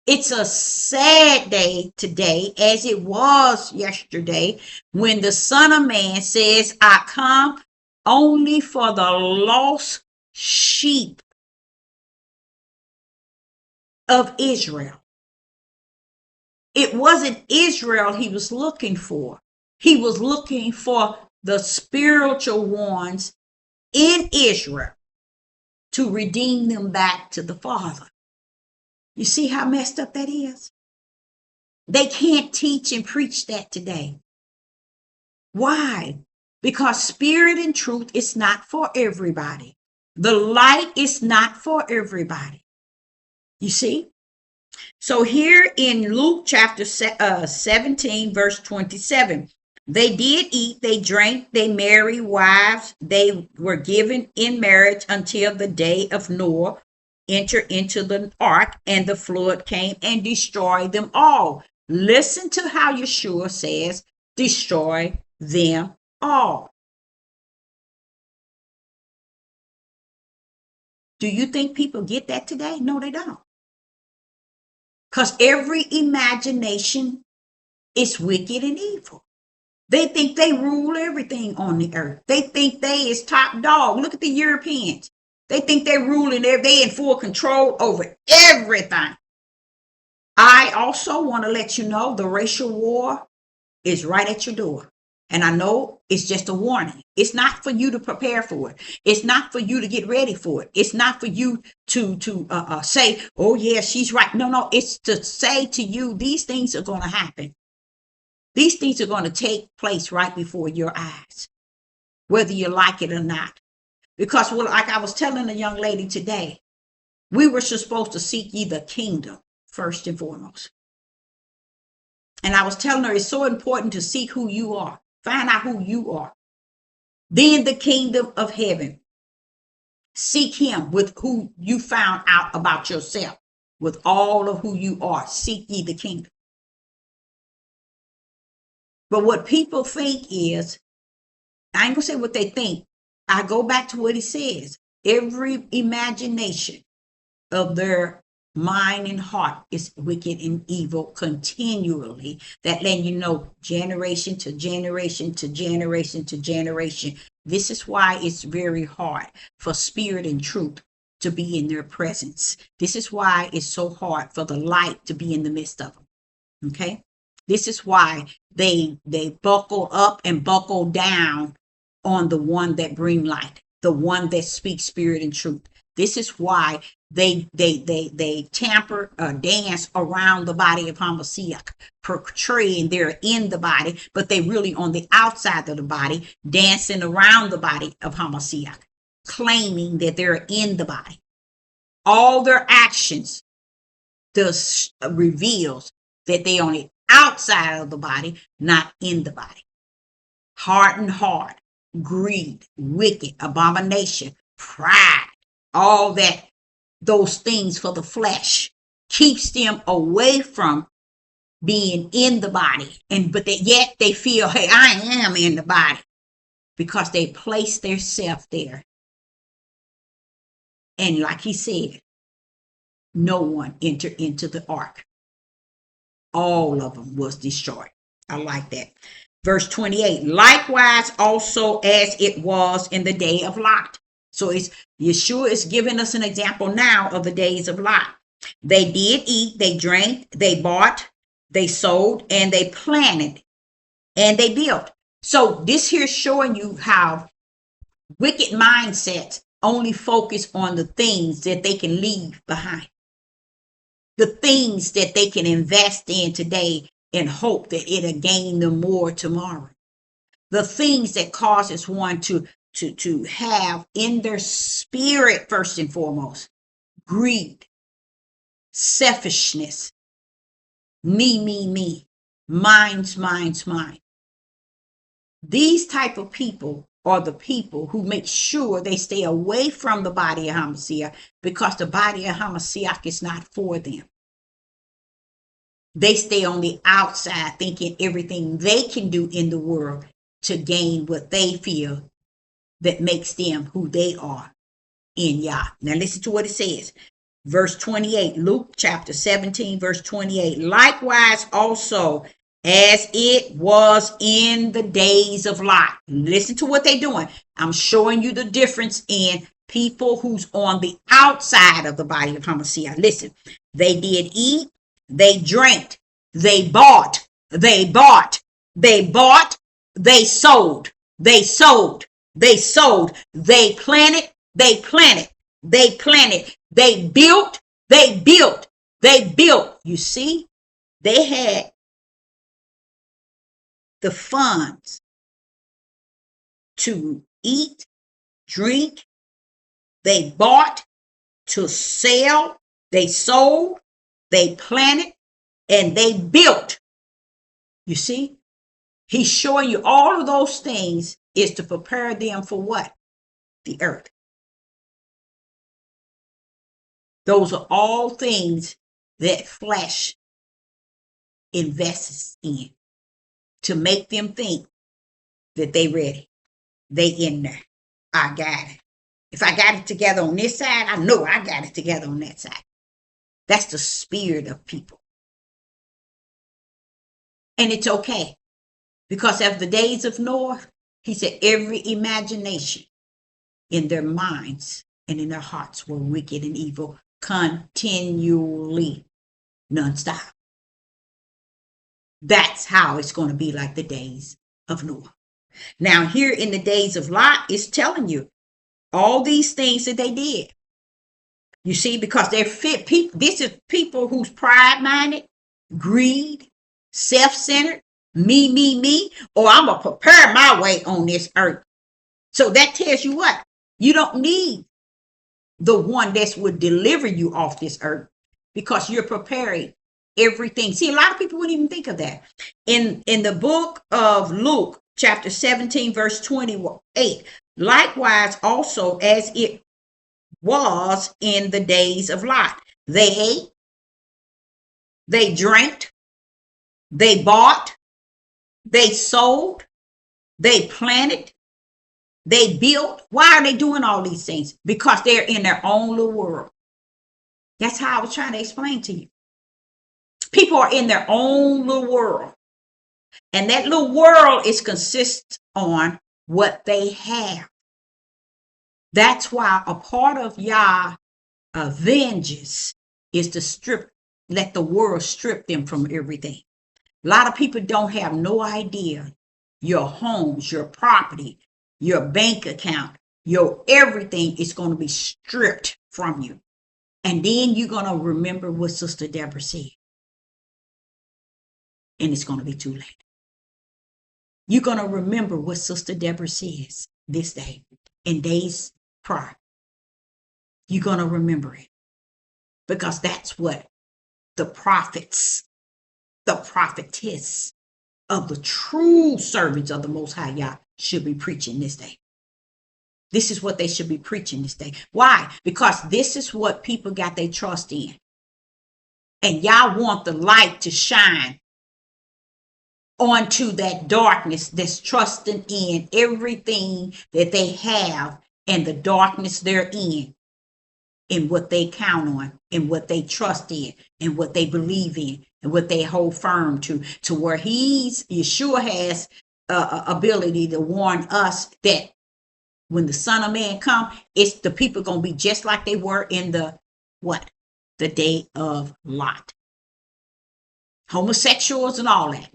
It's a sad day today, as it was yesterday, when the Son of Man says, I come only for the lost sheep of Israel. It wasn't Israel he was looking for. He was looking for the spiritual ones in Israel to redeem them back to the Father. You see how messed up that is? They can't teach and preach that today. Why? Because spirit and truth is not for everybody. The light is not for everybody. You see? So here in Luke chapter 17, verse 27, They did eat, they drank, they married wives, they were given in marriage until the day of Noah entered into the ark, and the flood came and destroyed them all. Listen to how Yeshua says, destroy them all. Do you think people get that today? No, they don't. Because every imagination is wicked and evil. They think they rule everything on the earth. They think they is top dog. Look at the Europeans. They think they're ruling they in full control over everything. I also want to let you know the racial war is right at your door. And I know it's just a warning. It's not for you to prepare for it. It's not for you to get ready for it. It's not for you to say, oh yeah, she's right. No, it's to say to you, these things are going to happen. These things are going to take place right before your eyes, whether you like it or not. Because like I was telling a young lady today, we were supposed to seek ye the kingdom first and foremost. And I was telling her it's so important to seek who you are. Find out who you are. Then the kingdom of heaven. Seek him with who you found out about yourself. With all of who you are. Seek ye the kingdom. But what people think is, I ain't gonna say what they think. I go back to what he says. Every imagination of their mind and heart is wicked and evil continually. That letting you know, generation to generation to generation to generation. This is why it's very hard for spirit and truth to be in their presence. This is why it's so hard for the light to be in the midst of them. Okay? This is why they buckle up and buckle down on the one that bring light, the one that speaks spirit and truth. This is why they tamper, dance around the body of Hamashiach, portraying they're in the body, but they really on the outside of the body, dancing around the body of Hamashiach, claiming that they're in the body. All their actions thus reveals that they on the outside of the body, not in the body. Hardened heart, greed, wicked, abomination, pride, all that, those things for the flesh keeps them away from being in the body. But yet they feel, hey, I am in the body, because they place their self there. And like he said, no one entered into the ark. All of them was destroyed. I like that. Verse 28, likewise also as it was in the day of Lot. So it's Yeshua is giving us an example now of the days of Lot. They did eat, they drank, they bought, they sold, and they planted, and they built. So this here is showing you how wicked mindsets only focus on the things that they can leave behind. The things that they can invest in today and hope that it'll gain them more tomorrow. The things that causes one to have in their spirit, first and foremost, greed, selfishness, me, mine's. These type of people are the people who make sure they stay away from the body of Hamashiach, because the body of Hamashiach is not for them. They stay on the outside thinking everything they can do in the world to gain what they feel that makes them who they are in Yah. Now listen to what it says. Verse 28, Luke chapter 17, verse 28. Likewise also as it was in the days of Lot. Listen to what they're doing. I'm showing you the difference in people who's on the outside of the body of Hamashiach. Listen, they did eat, they drank, they bought, they sold, they planted, they built. You see, they had the funds to eat, drink, they bought, to sell, they sold, they planted, and they built. You see, He's showing you all of those things is to prepare them for what? The earth. Those are all things that flesh invests in to make them think that they ready. They in there. I got it. If I got it together on this side, I know I got it together on that side. That's the spirit of people. And it's okay. Because of the days of Noah, he said every imagination in their minds and in their hearts were wicked and evil continually, nonstop. That's how it's going to be like the days of Noah. Now, here in the days of Lot, it's telling you all these things that they did. You see, because they're fit people. This is people who's pride-minded, greed, self-centered, me, or I'm going to prepare my way on this earth. So that tells you what? You don't need the one that would deliver you off this earth because you're preparing everything. See, a lot of people wouldn't even think of that. In the book of Luke, chapter 17, verse 28, likewise also as it was in the days of Lot. They ate, they drank, they bought, they sold, they planted, they built. Why are they doing all these things? Because they're in their own little world. That's how I was trying to explain to you. People are in their own little world. And that little world is consists on what they have. That's why a part of Yah vengeance is to let the world strip them from everything. A lot of people don't have no idea your homes, your property, your bank account, your everything is going to be stripped from you. And then you're going to remember what Sister Deborah said. And it's going to be too late. You're going to remember what Sister Deborah says this day and days prior. You're going to remember it. Because that's what the prophets, the prophetess of the true servants of the Most High Yah should be preaching this day. This is what they should be preaching this day. Why? Because this is what people got their trust in. And Yah want the light to shine onto that darkness that's trusting in everything that they have and the darkness they're in what they count on, and what they trust in, and what they believe in, and what they hold firm to where Yeshua has ability to warn us that when the Son of Man come, it's the people going to be just like they were in the day of Lot. Homosexuals and all that.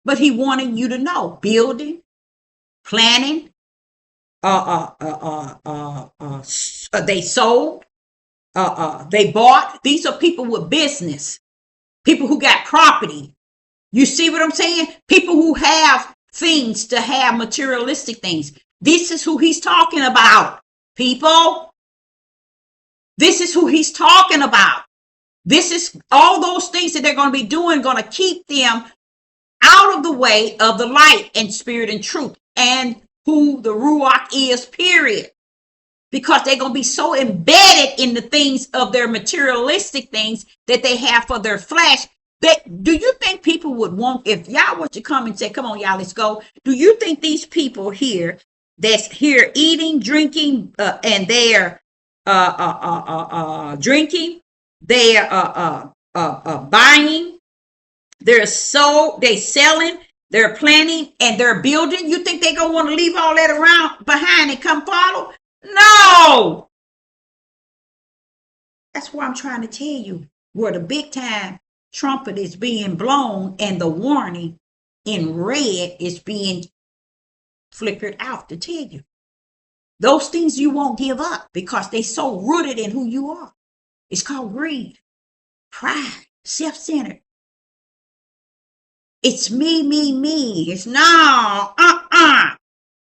But he wanted you to know, building, planning, they sold, they bought. These are people with business, people who got property. You see what I'm saying? People who have things to have, materialistic things. This is who he's talking about, people. This is who he's talking about. This is all those things that they're going to be doing, going to keep them out of the way of the light and spirit and truth and who the Ruach is, period. Because they're going to be so embedded in the things of their materialistic things that they have for their flesh. Do you think people would want, if y'all were to come and say, come on, y'all, let's go. Do you think these people here that's here eating, drinking, and they're drinking, they're buying, they selling, they're planning, and they're building? You think they're going to want to leave all that around behind and come follow? No. That's what I'm trying to tell you, where the big time trumpet is being blown and the warning in red is being flickered out to tell you. Those things you won't give up because they're so rooted in who you are. It's called greed, pride, self-centered. It's me. It's no,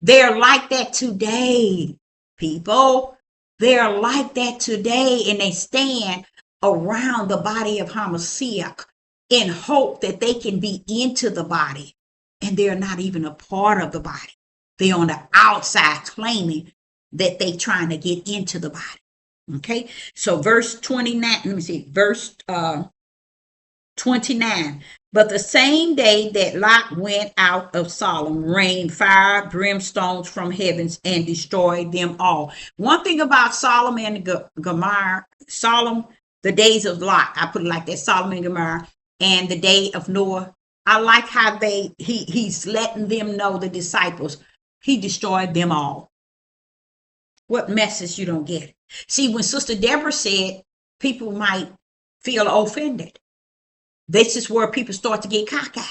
They're like that today, people. They're like that today, and they stand around the body of Hamashiach in hope that they can be into the body and they're not even a part of the body. They're on the outside claiming that they trying to get into the body. Okay, so verse 29, let me see, verse 29. But the same day that Lot went out of Sodom, rained fire, brimstones from heavens, and destroyed them all. One thing about Sodom and Gomorrah, Sodom, the days of Lot, I put it like that, Sodom and Gomorrah, and the day of Noah. I like how he's letting them know, the disciples, he destroyed them all. What message you don't get? See, when Sister Deborah said people might feel offended, this is where people start to get cockeyed.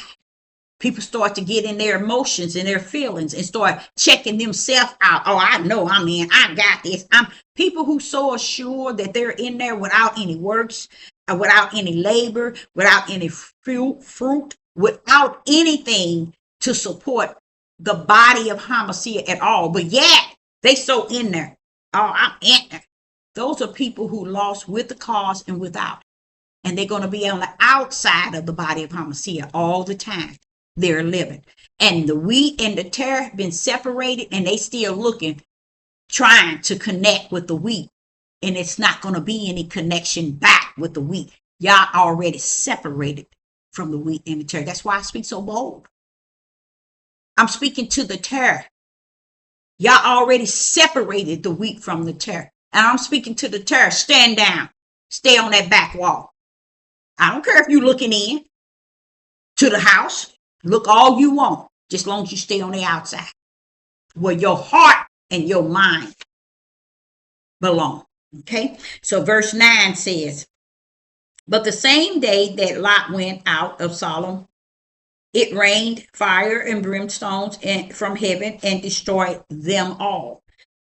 People start to get in their emotions and their feelings and start checking themselves out. Oh, I know I'm in. I got this. I'm people who so assured that they're in there without any works, without any labor, without any fruit, without anything to support the body of Hamashiach at all. But yet they so in there. Oh, I'm in there. Those are people who lost with the cause and without. And they're going to be on the outside of the body of Hamashiach all the time. They're living. And the wheat and the tare have been separated, and they still looking, trying to connect with the wheat. And it's not going to be any connection back with the wheat. Y'all already separated from the wheat and the tare. That's why I speak so bold. I'm speaking to the tare. Y'all already separated the wheat from the tare. And I'm speaking to the tare. Stand down. Stay on that back wall. I don't care if you're looking in to the house. Look all you want, just as long as you stay on the outside, where your heart and your mind belong. Okay, so verse 9 says, but the same day that Lot went out of Sodom, it rained fire and brimstones from heaven and destroyed them all.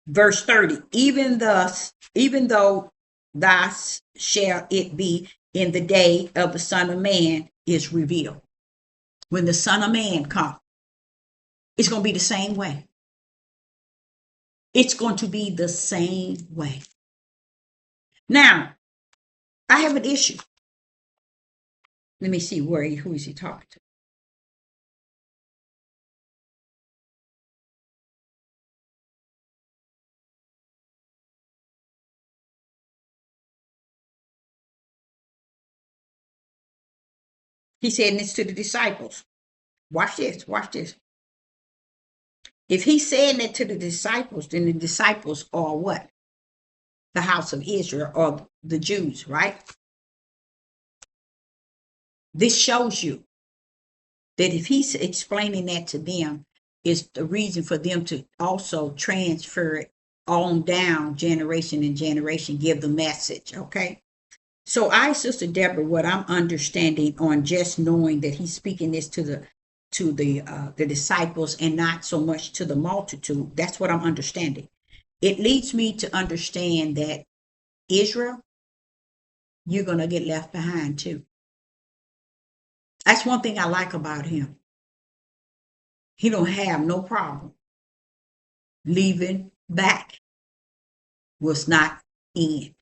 Verse 30, even though thus shall it be in the day of the Son of Man is revealed. When the Son of Man comes, it's going to be the same way. It's going to be the same way. Now, I have an issue. Let me see who is he talking to? He said this to the disciples. Watch this. Watch this. If he's saying that to the disciples, then the disciples are what? The house of Israel, or the Jews, right? This shows you that if he's explaining that to them, it's the reason for them to also transfer it on down generation and generation, give the message, okay? So Sister Deborah, what I'm understanding on just knowing that he's speaking this to the disciples and not so much to the multitude, that's what I'm understanding. It leads me to understand that Israel, you're going to get left behind too. That's one thing I like about him. He don't have no problem leaving back what's not in.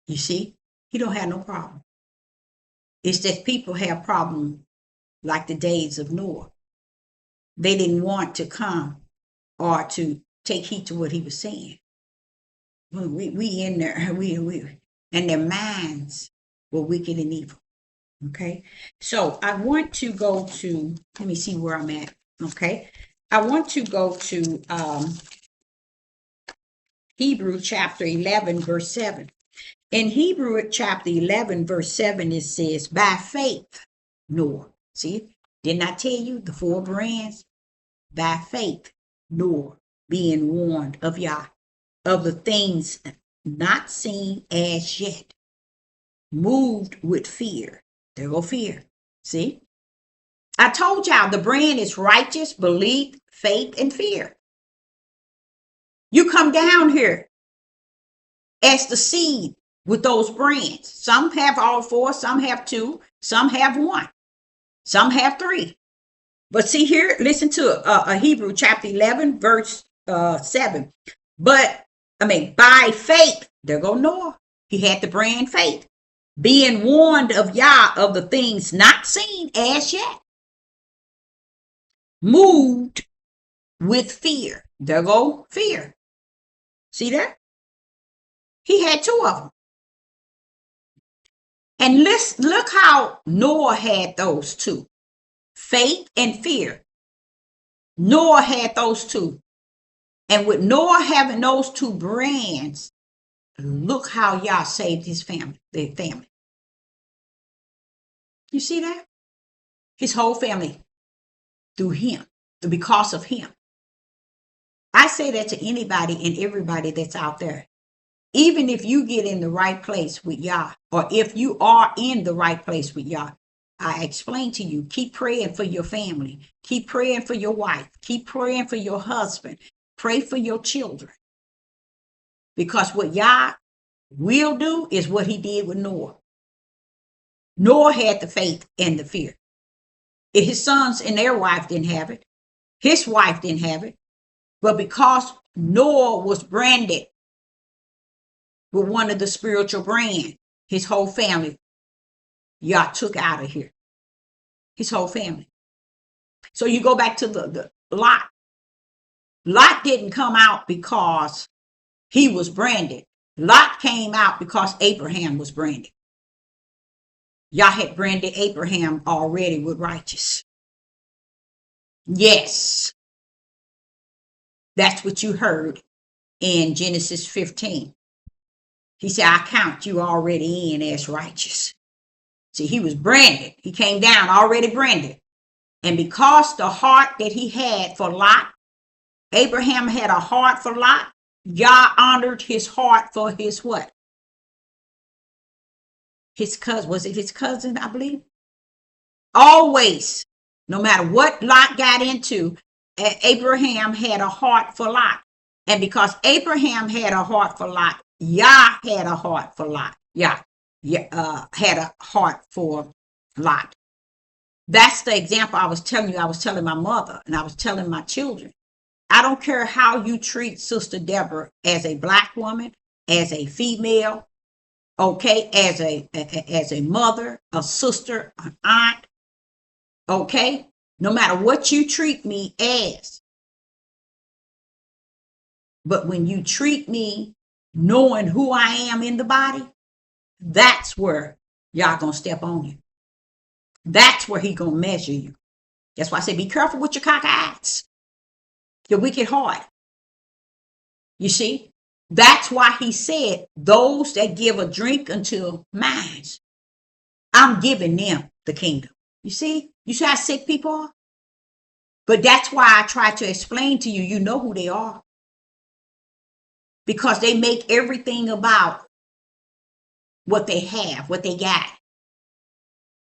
You see, he don't have no problem. It's that people have problems like the days of Noah. They didn't want to come or to take heed to what he was saying. We in there, and their minds were wicked and evil. Okay, so I want to go to, let me see where I'm at. Okay, I want to go to Hebrew chapter 11, verse 7. In Hebrew chapter 11, verse 7, it says, by faith, Noah. See, didn't I tell you the 4 brands? By faith, Noah, being warned of Yah, of the things not seen as yet, moved with fear. There go fear. See? I told y'all the brand is righteous, belief, faith, and fear. You come down here as the seed with those brands. Some have all 4, some have 2, some have 1, some have 3. But see here, listen to a Hebrew chapter 11, verse 7. By faith, there go Noah. He had the brand faith, being warned of Yah of the things not seen as yet. moved with fear. There go fear. See that? He had two of them. And let's look how Noah had those two. Faith and fear. Noah had those two. And with Noah having those two brands, look how Yah saved his family, their family. You see that? His whole family through him, because of him. I say that to anybody and everybody that's out there. Even if you get in the right place with Yah, or if you are in the right place with Yah, I explain to you, keep praying for your family. Keep praying for your wife. Keep praying for your husband. Pray for your children. Because what Yah will do is what he did with Noah. Noah had the faith and the fear. His sons and their wife didn't have it. His wife didn't have it. But because Noah was branded with one of the spiritual brands, his whole family, Yah took out of here. His whole family. So you go back to the Lot. Lot didn't come out because he was branded. Lot came out because Abraham was branded. Yah had branded Abraham already with righteous. Yes. That's what you heard in Genesis 15. He said, I count you already in as righteous. See, he was branded. He came down already branded. And because the heart that he had for Lot, Abraham had a heart for Lot, Yah honored his heart for his what? His cousin. Was it his cousin, I believe? Always, no matter what Lot got into, Abraham had a heart for Lot. And because Abraham had a heart for Lot, Yah had a heart for Lot. Yah had a heart for Lot. That's the example I was telling you. I was telling my mother and I was telling my children. I don't care how you treat Sister Deborah as a black woman, as a female, okay, as a mother, a sister, an aunt, okay? No matter what you treat me as. But when you treat me knowing who I am in the body, that's where Yah gonna step on you. That's where he gonna measure you. That's why I say be careful with your cockeyes, your wicked heart. You see? That's why he said, those that give a drink unto mine, I'm giving them the kingdom. You see? You see how sick people are? But that's why I try to explain to you, you know who they are. Because they make everything about what they have, what they got.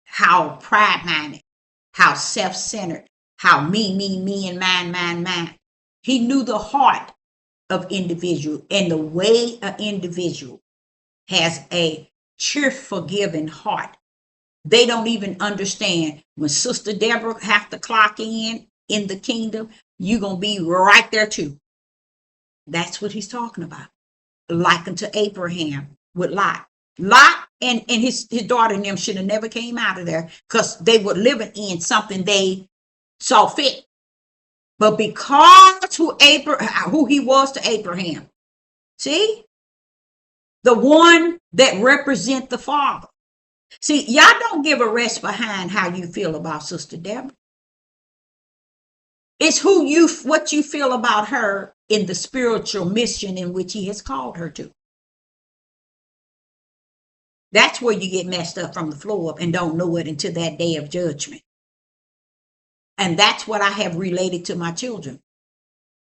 How pride-minded, how self-centered, how me, and mine. He knew the heart of individual and the way an individual has a cheerful giving heart. They don't even understand when Sister Deborah have to clock in the kingdom, you're going to be right there too. That's what he's talking about. Like unto Abraham with Lot. Lot and his daughter and them should have never came out of there because they were living in something they saw fit. But because who he was to Abraham, see, the one that represent the Father. See, y'all don't give a rest behind how you feel about Sister Deborah. It's what you feel about her in the spiritual mission in which he has called her to. That's where you get messed up from the floor up and don't know it until that day of judgment. And that's what I have related to my children.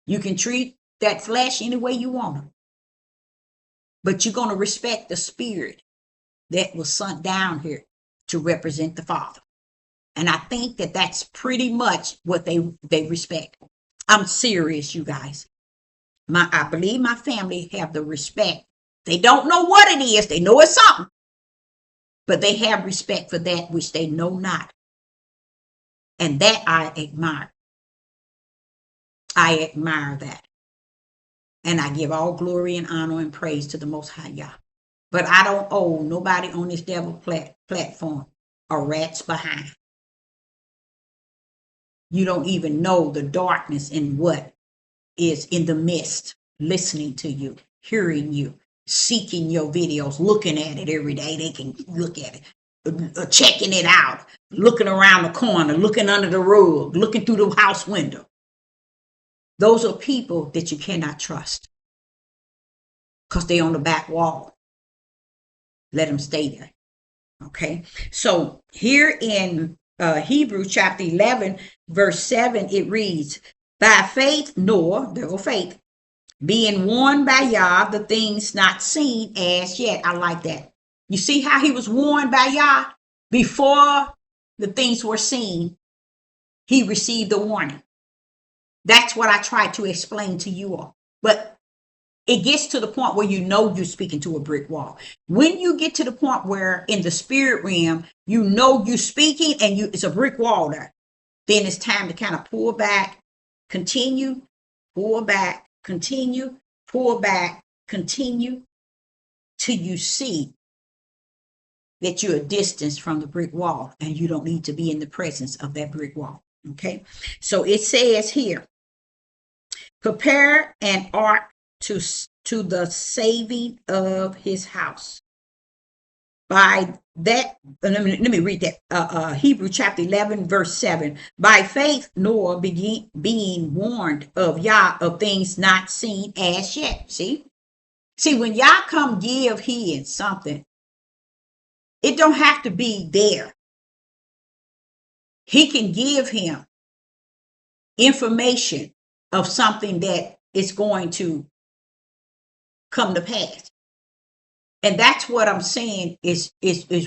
You can treat that flesh any way you want them. But you're going to respect the spirit that was sent down here to represent the Father. And I think that that's pretty much what they respect. I'm serious, you guys. I believe my family have the respect. They don't know what it is. They know it's something. But they have respect for that which they know not. And that I admire. I admire that. And I give all glory and honor and praise to the Most High Yah. But I don't owe nobody on this devil platform a rat's behind. You don't even know the darkness in what is in the midst, listening to you, hearing you, seeking your videos, looking at it every day. They can look at it, checking it out, looking around the corner, looking under the rug, looking through the house window. Those are people that you cannot trust because they're on the back wall. Let them stay there. Okay. So here in Hebrews chapter 11, verse 7, it reads, by faith, Noah, there was faith, being warned by Yah, the things not seen as yet. I like that. You see how he was warned by Yah? Before the things were seen, he received a warning. That's what I tried to explain to you all. But it gets to the point where you know you're speaking to a brick wall. When you get to the point where in the spirit realm, you know you're speaking and it's a brick wall there, then it's time to kind of pull back, continue, pull back, continue, pull back, continue, till you see that you're a distance from the brick wall and you don't need to be in the presence of that brick wall. Okay. So it says here, prepare an ark to the saving of his house. By that, let me read that. Hebrew chapter 11, verse 7. By faith, Noah being warned of Yah of things not seen as yet. See, when Yah come give he something, it don't have to be there. He can give him information of something that is going to come to pass. And that's what I'm saying is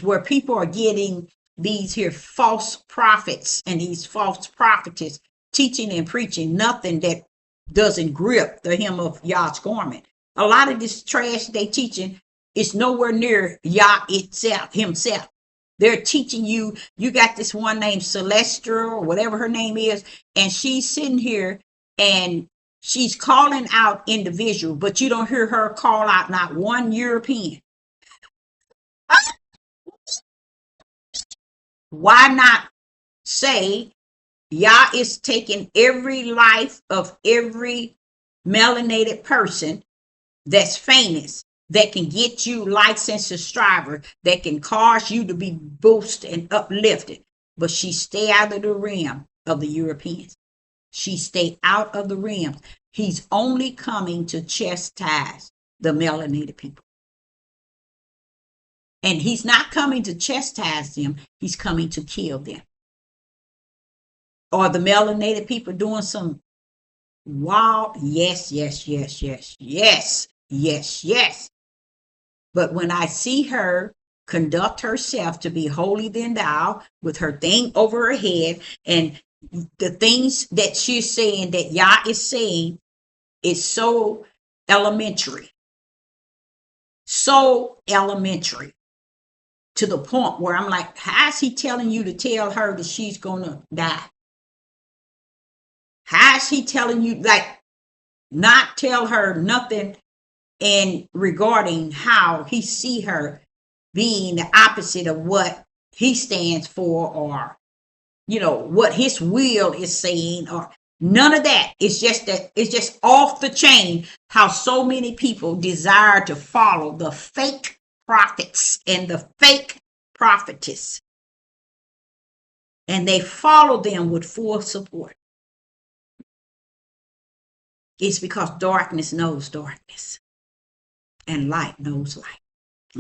where people are getting these here false prophets and these false prophetess teaching and preaching nothing that doesn't grip the hem of Yah's garment. A lot of this trash they teaching is nowhere near Yah himself. They're teaching you got this one named Celestia or whatever her name is, and she's sitting here and she's calling out individual, but you don't hear her call out not one European. Why not say Yah is taking every life of every melanated person that's famous, that can get you licensed subscriber, that can cause you to be boosted and uplifted, but she stay out of the realm of the Europeans. She stay out of the realm. He's only coming to chastise the melanated people. And he's not coming to chastise them. He's coming to kill them. Are the melanated people doing some wild? Yes. But when I see her conduct herself to be holy than thou with her thing over her head and the things that she's saying that Yah is saying is so elementary. So elementary. To the point where I'm like, how is he telling you to tell her that she's going to die? How is he telling you, like, not tell her nothing in regarding how he see her being the opposite of what he stands for, or, what his will is saying, or none of that. It's just off the chain how so many people desire to follow the fake prophets and the fake prophetess, and they follow them with full support. It's because darkness knows darkness and light knows light.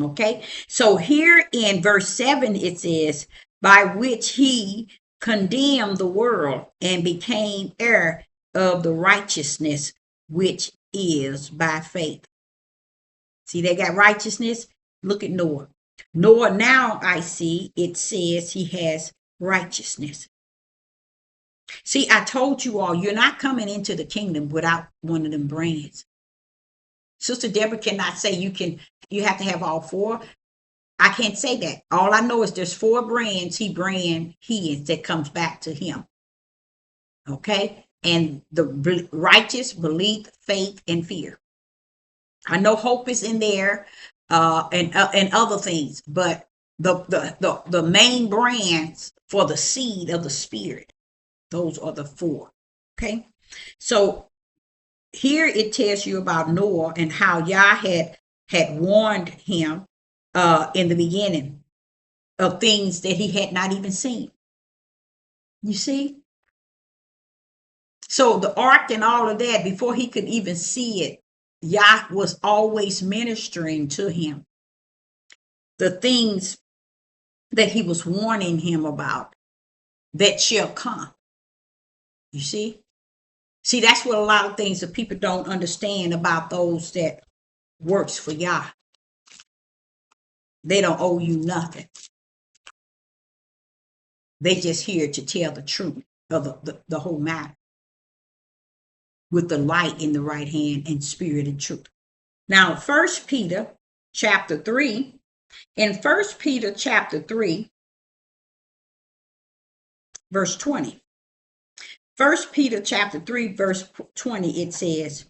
Okay, so here in verse 7 it says, by which he condemned the world and became heir of the righteousness which is by faith. See, they got righteousness. Look at Noah. Noah, now I see it says he has righteousness. See, I told you all, you're not coming into the kingdom without one of them brands. Sister Deborah cannot say you have to have all four. I can't say that. All I know is there's 4 brands he is that comes back to him. Okay? And the righteous, belief, faith, and fear. I know hope is in there. And other things, but the main brands for the seed of the spirit, Those are the four. Okay. So here it tells you about Noah and how Yah had warned him in the beginning of things that he had not even seen. You see? So the ark and all of that, before he could even see it, Yah was always ministering to him the things that he was warning him about that shall come. You see? See, that's what a lot of things that people don't understand about those that works for Yah. They don't owe you nothing. They just here to tell the truth of the whole matter with the light in the right hand and spirit and truth. Now, 1 Peter chapter 3, in 1 Peter chapter 3, verse 20. 1 Peter chapter 3, verse 20, it says,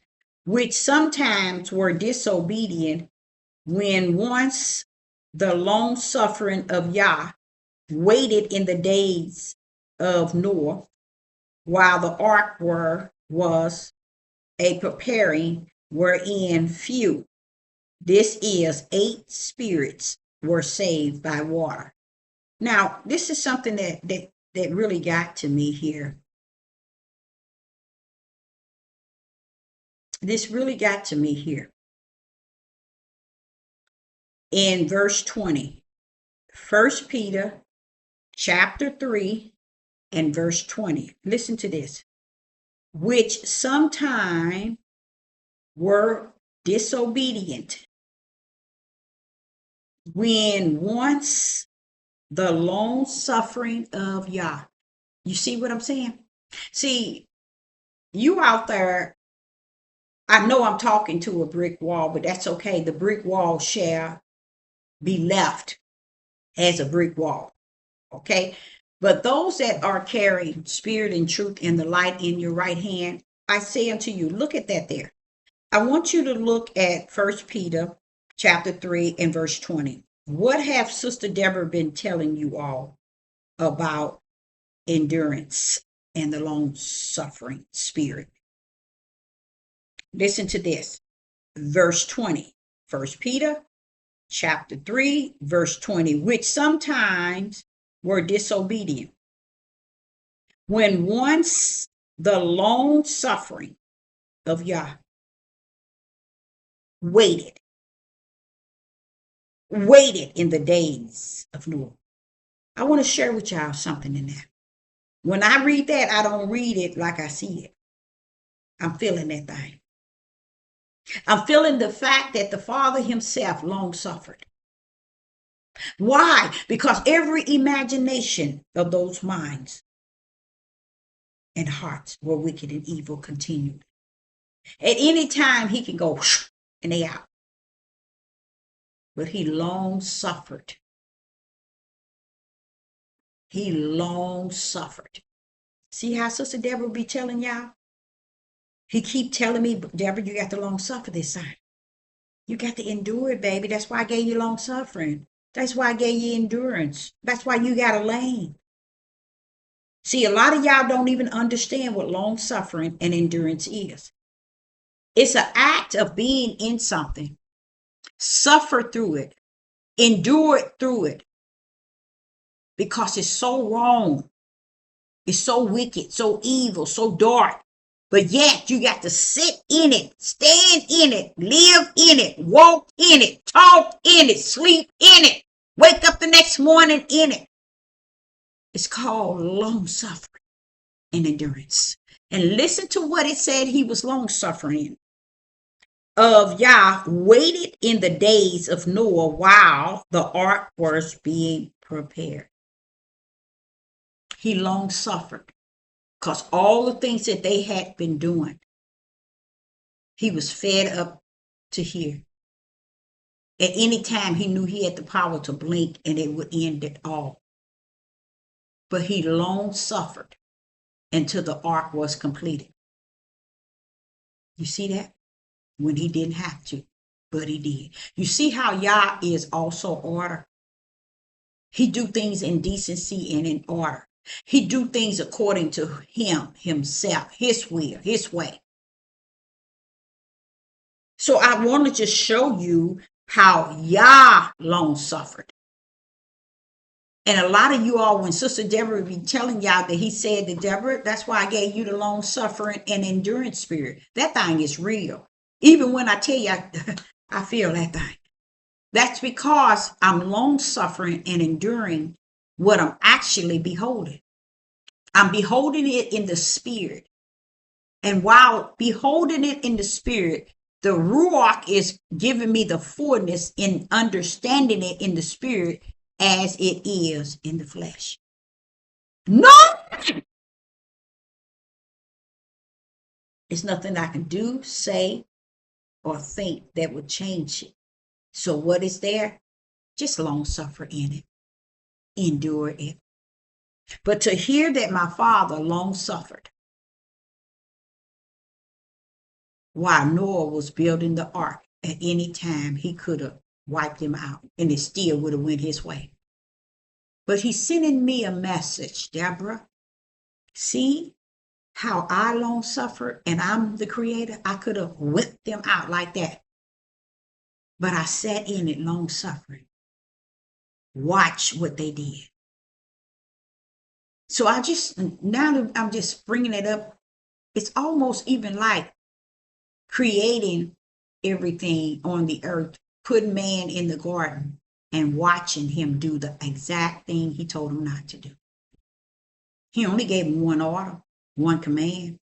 which sometimes were disobedient when once the long suffering of Yah waited in the days of Noah, while the ark was a preparing, wherein few, this is 8 spirits, were saved by water. Now, this is something that really got to me here. This really got to me here. In verse 20, 1 Peter chapter 3 and verse 20. Listen to this. Which sometime were disobedient when once the long suffering of Yah. You see what I'm saying? See, you out there, I know I'm talking to a brick wall, but that's okay. The brick wall shall be left as a brick wall. Okay. But those that are carrying spirit and truth and the light in your right hand, I say unto you, look at that there. I want you to look at 1 Peter chapter 3 and verse 20. What have Sister Deborah been telling you all about endurance and the long suffering spirit? Listen to this. Verse 20. 1 Peter chapter 3, verse 20, which sometimes were disobedient when once the long suffering of Yah waited in the days of Noah. I want to share with y'all something in that. When I read that, I don't read it like I see it. I'm feeling that thing. I'm feeling the fact that the Father himself long suffered. Why? Because every imagination of those minds and hearts were wicked and evil continued. At any time he can go and they out. But he long suffered. He long suffered. See how Sister Deborah be telling y'all? He keep telling me, Deborah, you got to long suffer this time. You got to endure it, baby. That's why I gave you long suffering. That's why I gave you endurance. That's why you got a lane. See, a lot of y'all don't even understand what long suffering and endurance is. It's an act of being in something, suffer through it, endure through it, because it's so wrong. It's so wicked, so evil, so dark. But yet you got to sit in it, stand in it, live in it, walk in it, talk in it, sleep in it, wake up the next morning in it. It's called long suffering and endurance. And listen to what it said he was long suffering of Yah waited in the days of Noah while the ark was being prepared. He long suffered because all the things that they had been doing, he was fed up to hear. At any time, he knew he had the power to blink and it would end it all. But he long suffered until the ark was completed. You see that? When he didn't have to, but he did. You see how Yah is also order? He do things in decency and in order. He do things according to himself, his will, his way. So I want to just show you how Yah long suffered. And a lot of you all, when Sister Deborah be telling y'all that he said to Deborah, that's why I gave you the long suffering and endurance spirit. That thing is real. Even when I tell you, I feel that thing. That's because I'm long suffering and enduring what I'm actually beholding. I'm beholding it in the spirit. And while beholding it in the spirit, the Ruach is giving me the fullness in understanding it in the spirit as it is in the flesh. No! It's nothing I can do, say, or think that would change it. So what is there? Just long suffer in it. Endure it. But to hear that my father long suffered while Noah was building the ark, at any time he could have wiped him out and it still would have went his way. But he's sending me a message, Deborah. See how I long suffer and I'm the creator? I could have whipped them out like that. But I sat in it long suffering. Watch what they did. So now that I'm just bringing it up, it's almost even like creating everything on the earth, putting man in the garden and watching him do the exact thing he told him not to do. He only gave him one order, one command.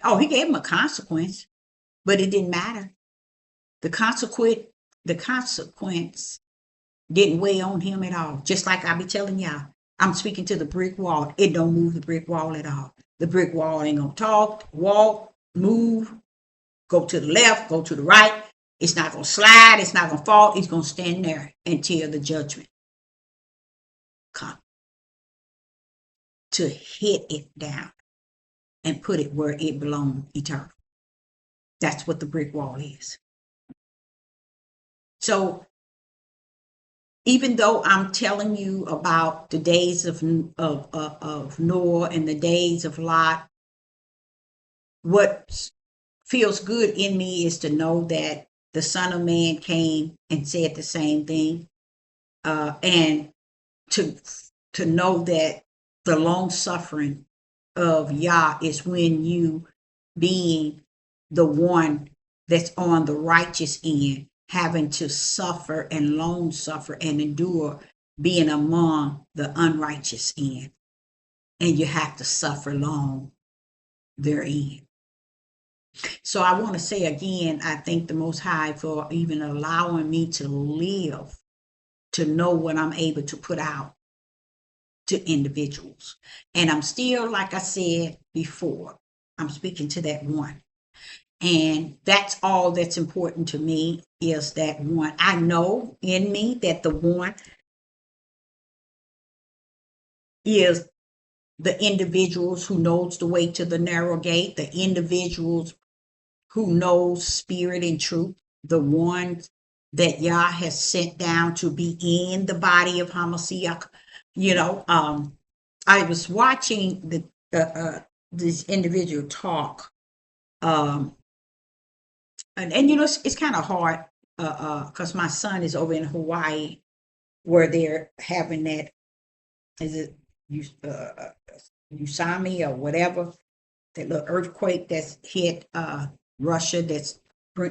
Oh, he gave him a consequence, but it didn't matter. The consequence didn't weigh on him at all. Just like I be telling y'all, I'm speaking to the brick wall. It don't move the brick wall at all. The brick wall ain't gonna talk, walk, move, go to the left, go to the right. It's not gonna slide. It's not gonna fall. It's gonna stand there until the judgment come to hit it down and put it where it belongs, eternal. That's what the brick wall is. So even though I'm telling you about the days of Noah and the days of Lot, what feels good in me is to know that the Son of Man came and said the same thing, and to know that the long suffering of Yah is when you, being the one that's on the righteous end, having to suffer and long suffer and endure being among the unrighteous end. And you have to suffer long therein. So I want to say again, I thank the Most High for even allowing me to live, to know what I'm able to put out to individuals. And I'm still, like I said before, I'm speaking to that one. And that's all that's important to me is that one. I know in me that the one is the individuals who knows the way to the narrow gate, the individuals who knows spirit and truth, the ones that Yah has sent down to be in the body of Hamashiach. I was watching this individual talk, and it's kind of hard because my son is over in Hawaii where they're having that, is it Usami or whatever, that little earthquake that's hit Russia, that's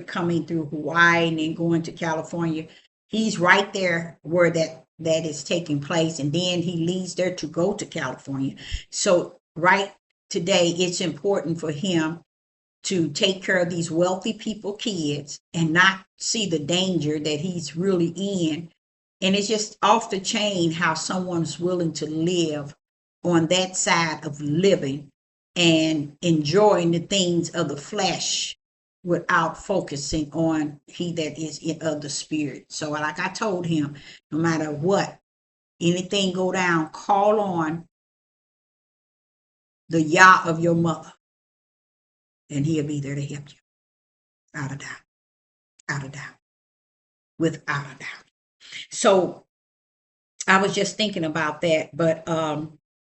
coming through Hawaii and then going to California. He's right there where that is taking place, and then he leaves there to go to California. So right today, it's important for him to take care of these wealthy people kids and not see the danger that he's really in. And it's just off the chain how someone's willing to live on that side of living and enjoying the things of the flesh without focusing on he that is of the spirit. So like I told him, no matter what, anything go down, call on the Yah of your mother, and he'll be there to help you. Out of doubt. Out of doubt. Without a doubt. So I was just thinking about that, but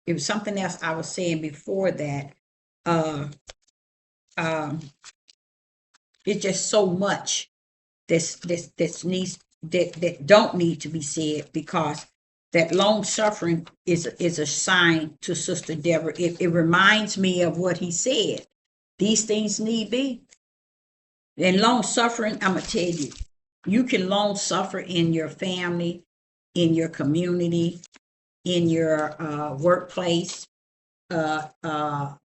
it was something else I was saying before that. Uh, um, it's just so much this needs that don't need to be said, because that long suffering is a sign to Sister Deborah. It reminds me of what he said. These things need be. And long suffering, I'm gonna tell you, you can long suffer in your family, in your community, in your workplace, anywhere.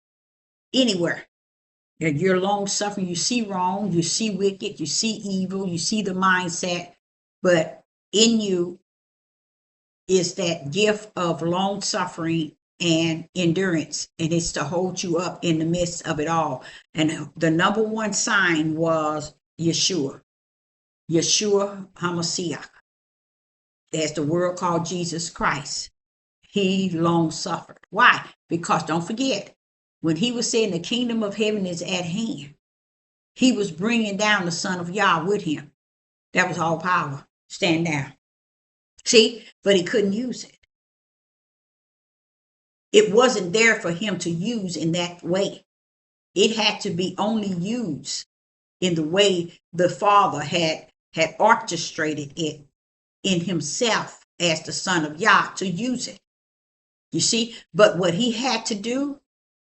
You're long suffering. You see wrong, you see wicked, you see evil, you see the mindset, but in you is that gift of long suffering and endurance, and it's to hold you up in the midst of it all. And the number one sign was Yeshua HaMashiach, as the world called Jesus Christ. He long suffered. Why? Because don't forget, when he was saying the kingdom of heaven is at hand, he was bringing down the Son of Yah with him. That was all power. Stand down. See, but he couldn't use it. It wasn't there for him to use in that way. It had to be only used in the way the Father had orchestrated it in himself as the Son of Yah to use it. You see, but what he had to do,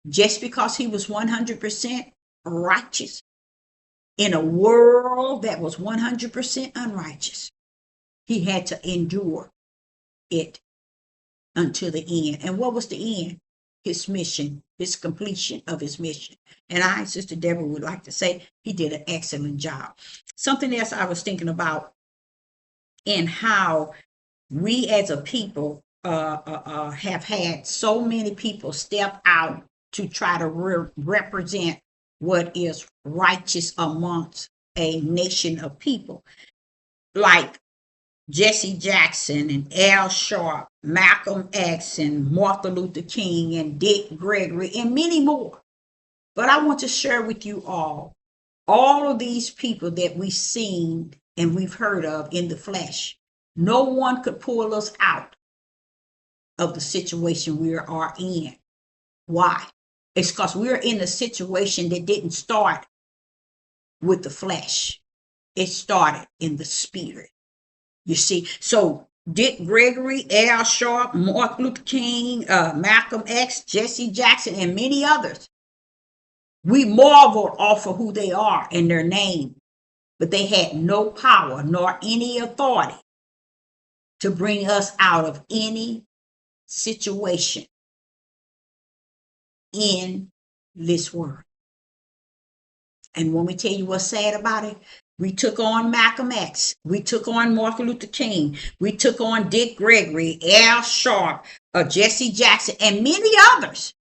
just because he was 100% righteous in a world that was 100% unrighteous, he had to endure it until the end. And what was the end? His mission, his completion of his mission. And I, Sister Deborah, would like to say he did an excellent job. Something else I was thinking about, and how we as a people have had so many people step out to try to represent what is righteous amongst a nation of people, like Jesse Jackson and Al Sharp, Malcolm X and Martin Luther King and Dick Gregory and many more. But I want to share with you all of these people that we've seen and we've heard of in the flesh. No one could pull us out of the situation we are in. Why? It's because we're in a situation that didn't start with the flesh. It started in the spirit. You see, so Dick Gregory, Al Sharp, Martin Luther King, Malcolm X, Jesse Jackson, and many others, we marveled off of who they are and their name, but they had no power nor any authority to bring us out of any situation in this world. And when we tell you what's sad about it, we took on Malcolm X, we took on Martin Luther King, we took on Dick Gregory, Al Sharp, Jesse Jackson, and many others.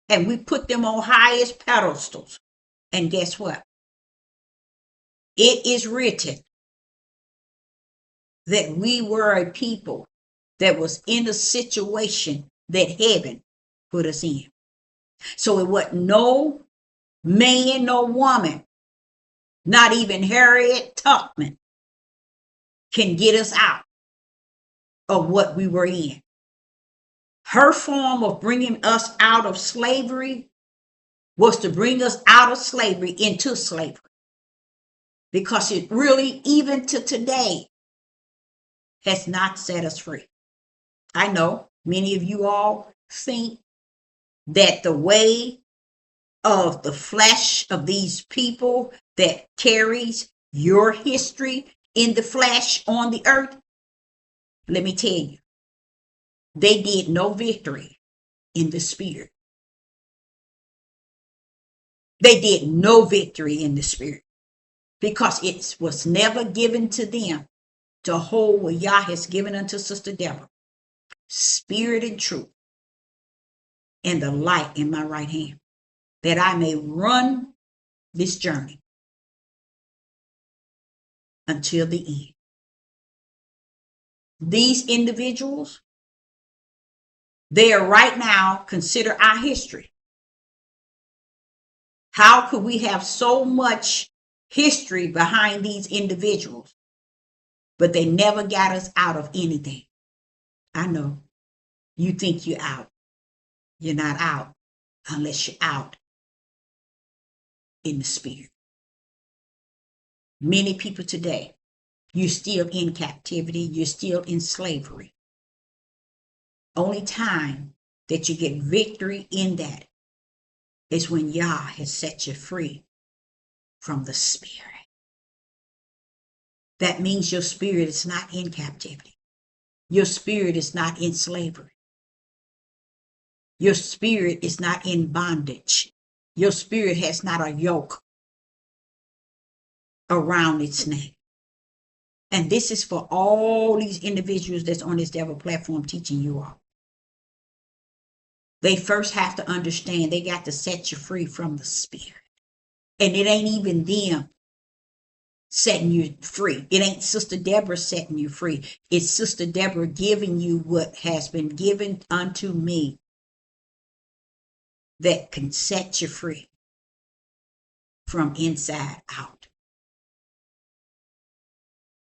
And we put them on highest pedestals. And guess what? It is written that we were a people that was in a situation that heaven put us in. So it wasn't no man, no woman, not even Harriet Tubman, can get us out of what we were in. Her form of bringing us out of slavery was to bring us out of slavery into slavery. Because it really, even to today, has not set us free. I know many of you all think that the way of the flesh of these people that carries your history in the flesh on the earth, let me tell you, they did no victory in the spirit. They did no victory in the spirit, because it was never given to them to hold what Yah has given unto Sister Deborah, spirit and truth, and the light in my right hand, that I may run this journey until the end. These individuals, they are right now consider our history. How could we have so much history behind these individuals, but they never got us out of anything? I know you think you're out. You're not out unless you're out in the spirit. Many people today, you're still in captivity, you're still in slavery. Only time that you get victory in that is when Yah has set you free from the spirit. That means your spirit is not in captivity. Your spirit is not in slavery. Your spirit is not in bondage. Your spirit has not a yoke around its neck. And this is for all these individuals that's on this devil platform teaching you all. They first have to understand they got to set you free from the spirit. And it ain't even them setting you free. It ain't Sister Deborah setting you free. It's Sister Deborah giving you what has been given unto me that can set you free from inside out.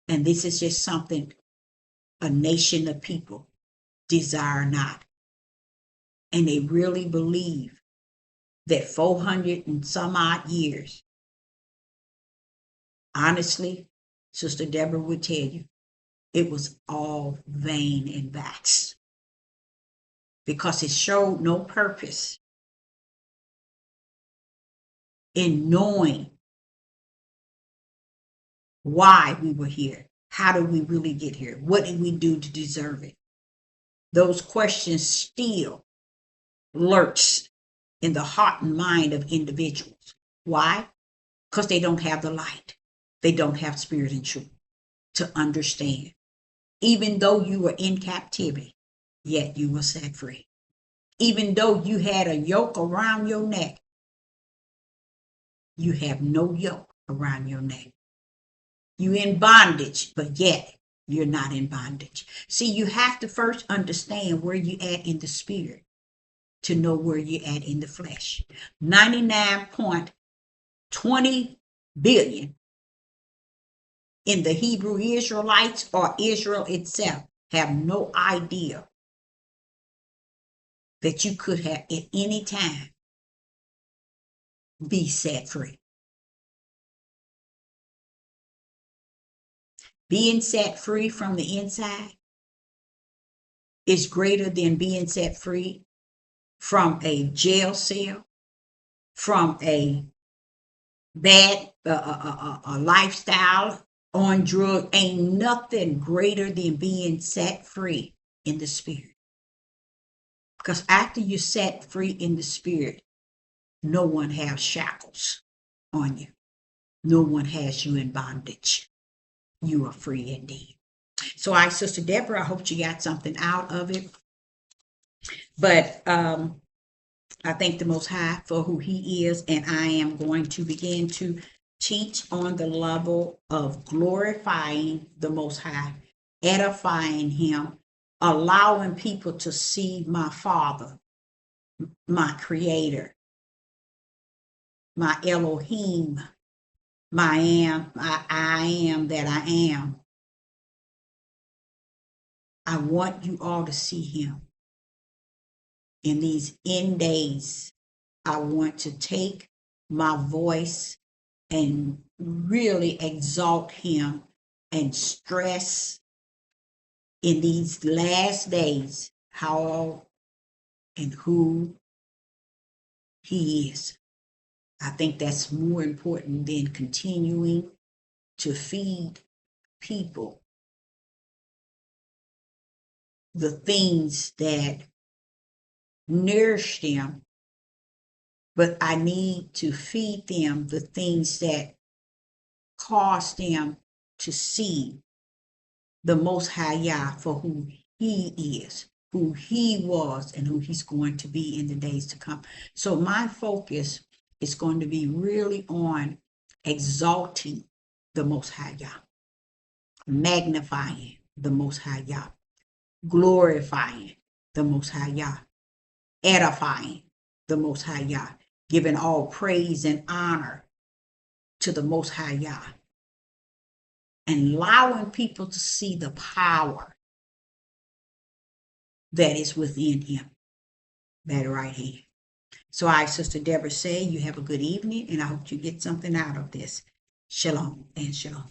And this is just something a nation of people desire not. And they really believe that 400 and some odd years, honestly, Sister Deborah would tell you, it was all vain and vast because it showed no purpose in knowing why we were here. How did we really get here? What did we do to deserve it? Those questions still lurks in the heart and mind of individuals. Why? Because they don't have the light. They don't have spirit and truth to understand. Even though you were in captivity, yet you were set free. Even though you had a yoke around your neck, you have no yoke around your neck. You're in bondage, but yet you're not in bondage. See, you have to first understand where you at in the spirit to know where you at in the flesh. 99.20 billion in the Hebrew Israelites or Israel itself have no idea that you could have at any time be set free. Being set free from the inside is greater than being set free from a jail cell, from a bad a lifestyle on drug. Ain't nothing greater than being set free in the spirit. Because after you're set free in the spirit, no one has shackles on you. No one has you in bondage. You are free indeed. So Sister Deborah, I hope you got something out of it. But I thank the Most High for who He is, and I am going to begin to teach on the level of glorifying the Most High, edifying Him, allowing people to see my Father, my Creator, my Elohim, I am that I am. I want you all to see Him. In these end days, I want to take my voice and really exalt Him and stress in these last days how and who He is. I think that's more important than continuing to feed people the things that nourish them, but I need to feed them the things that cause them to see the Most High Yah for who He is, who He was, and who He's going to be in the days to come. So my focus is going to be really on exalting the Most High Yah, magnifying the Most High Yah, glorifying the Most High Yah, edifying the Most High Yah, giving all praise and honor to the Most High Yah, and allowing people to see the power that is within Him. that right hand. So I, Sister Deborah, say you have a good evening, and I hope you get something out of this. Shalom and shalom.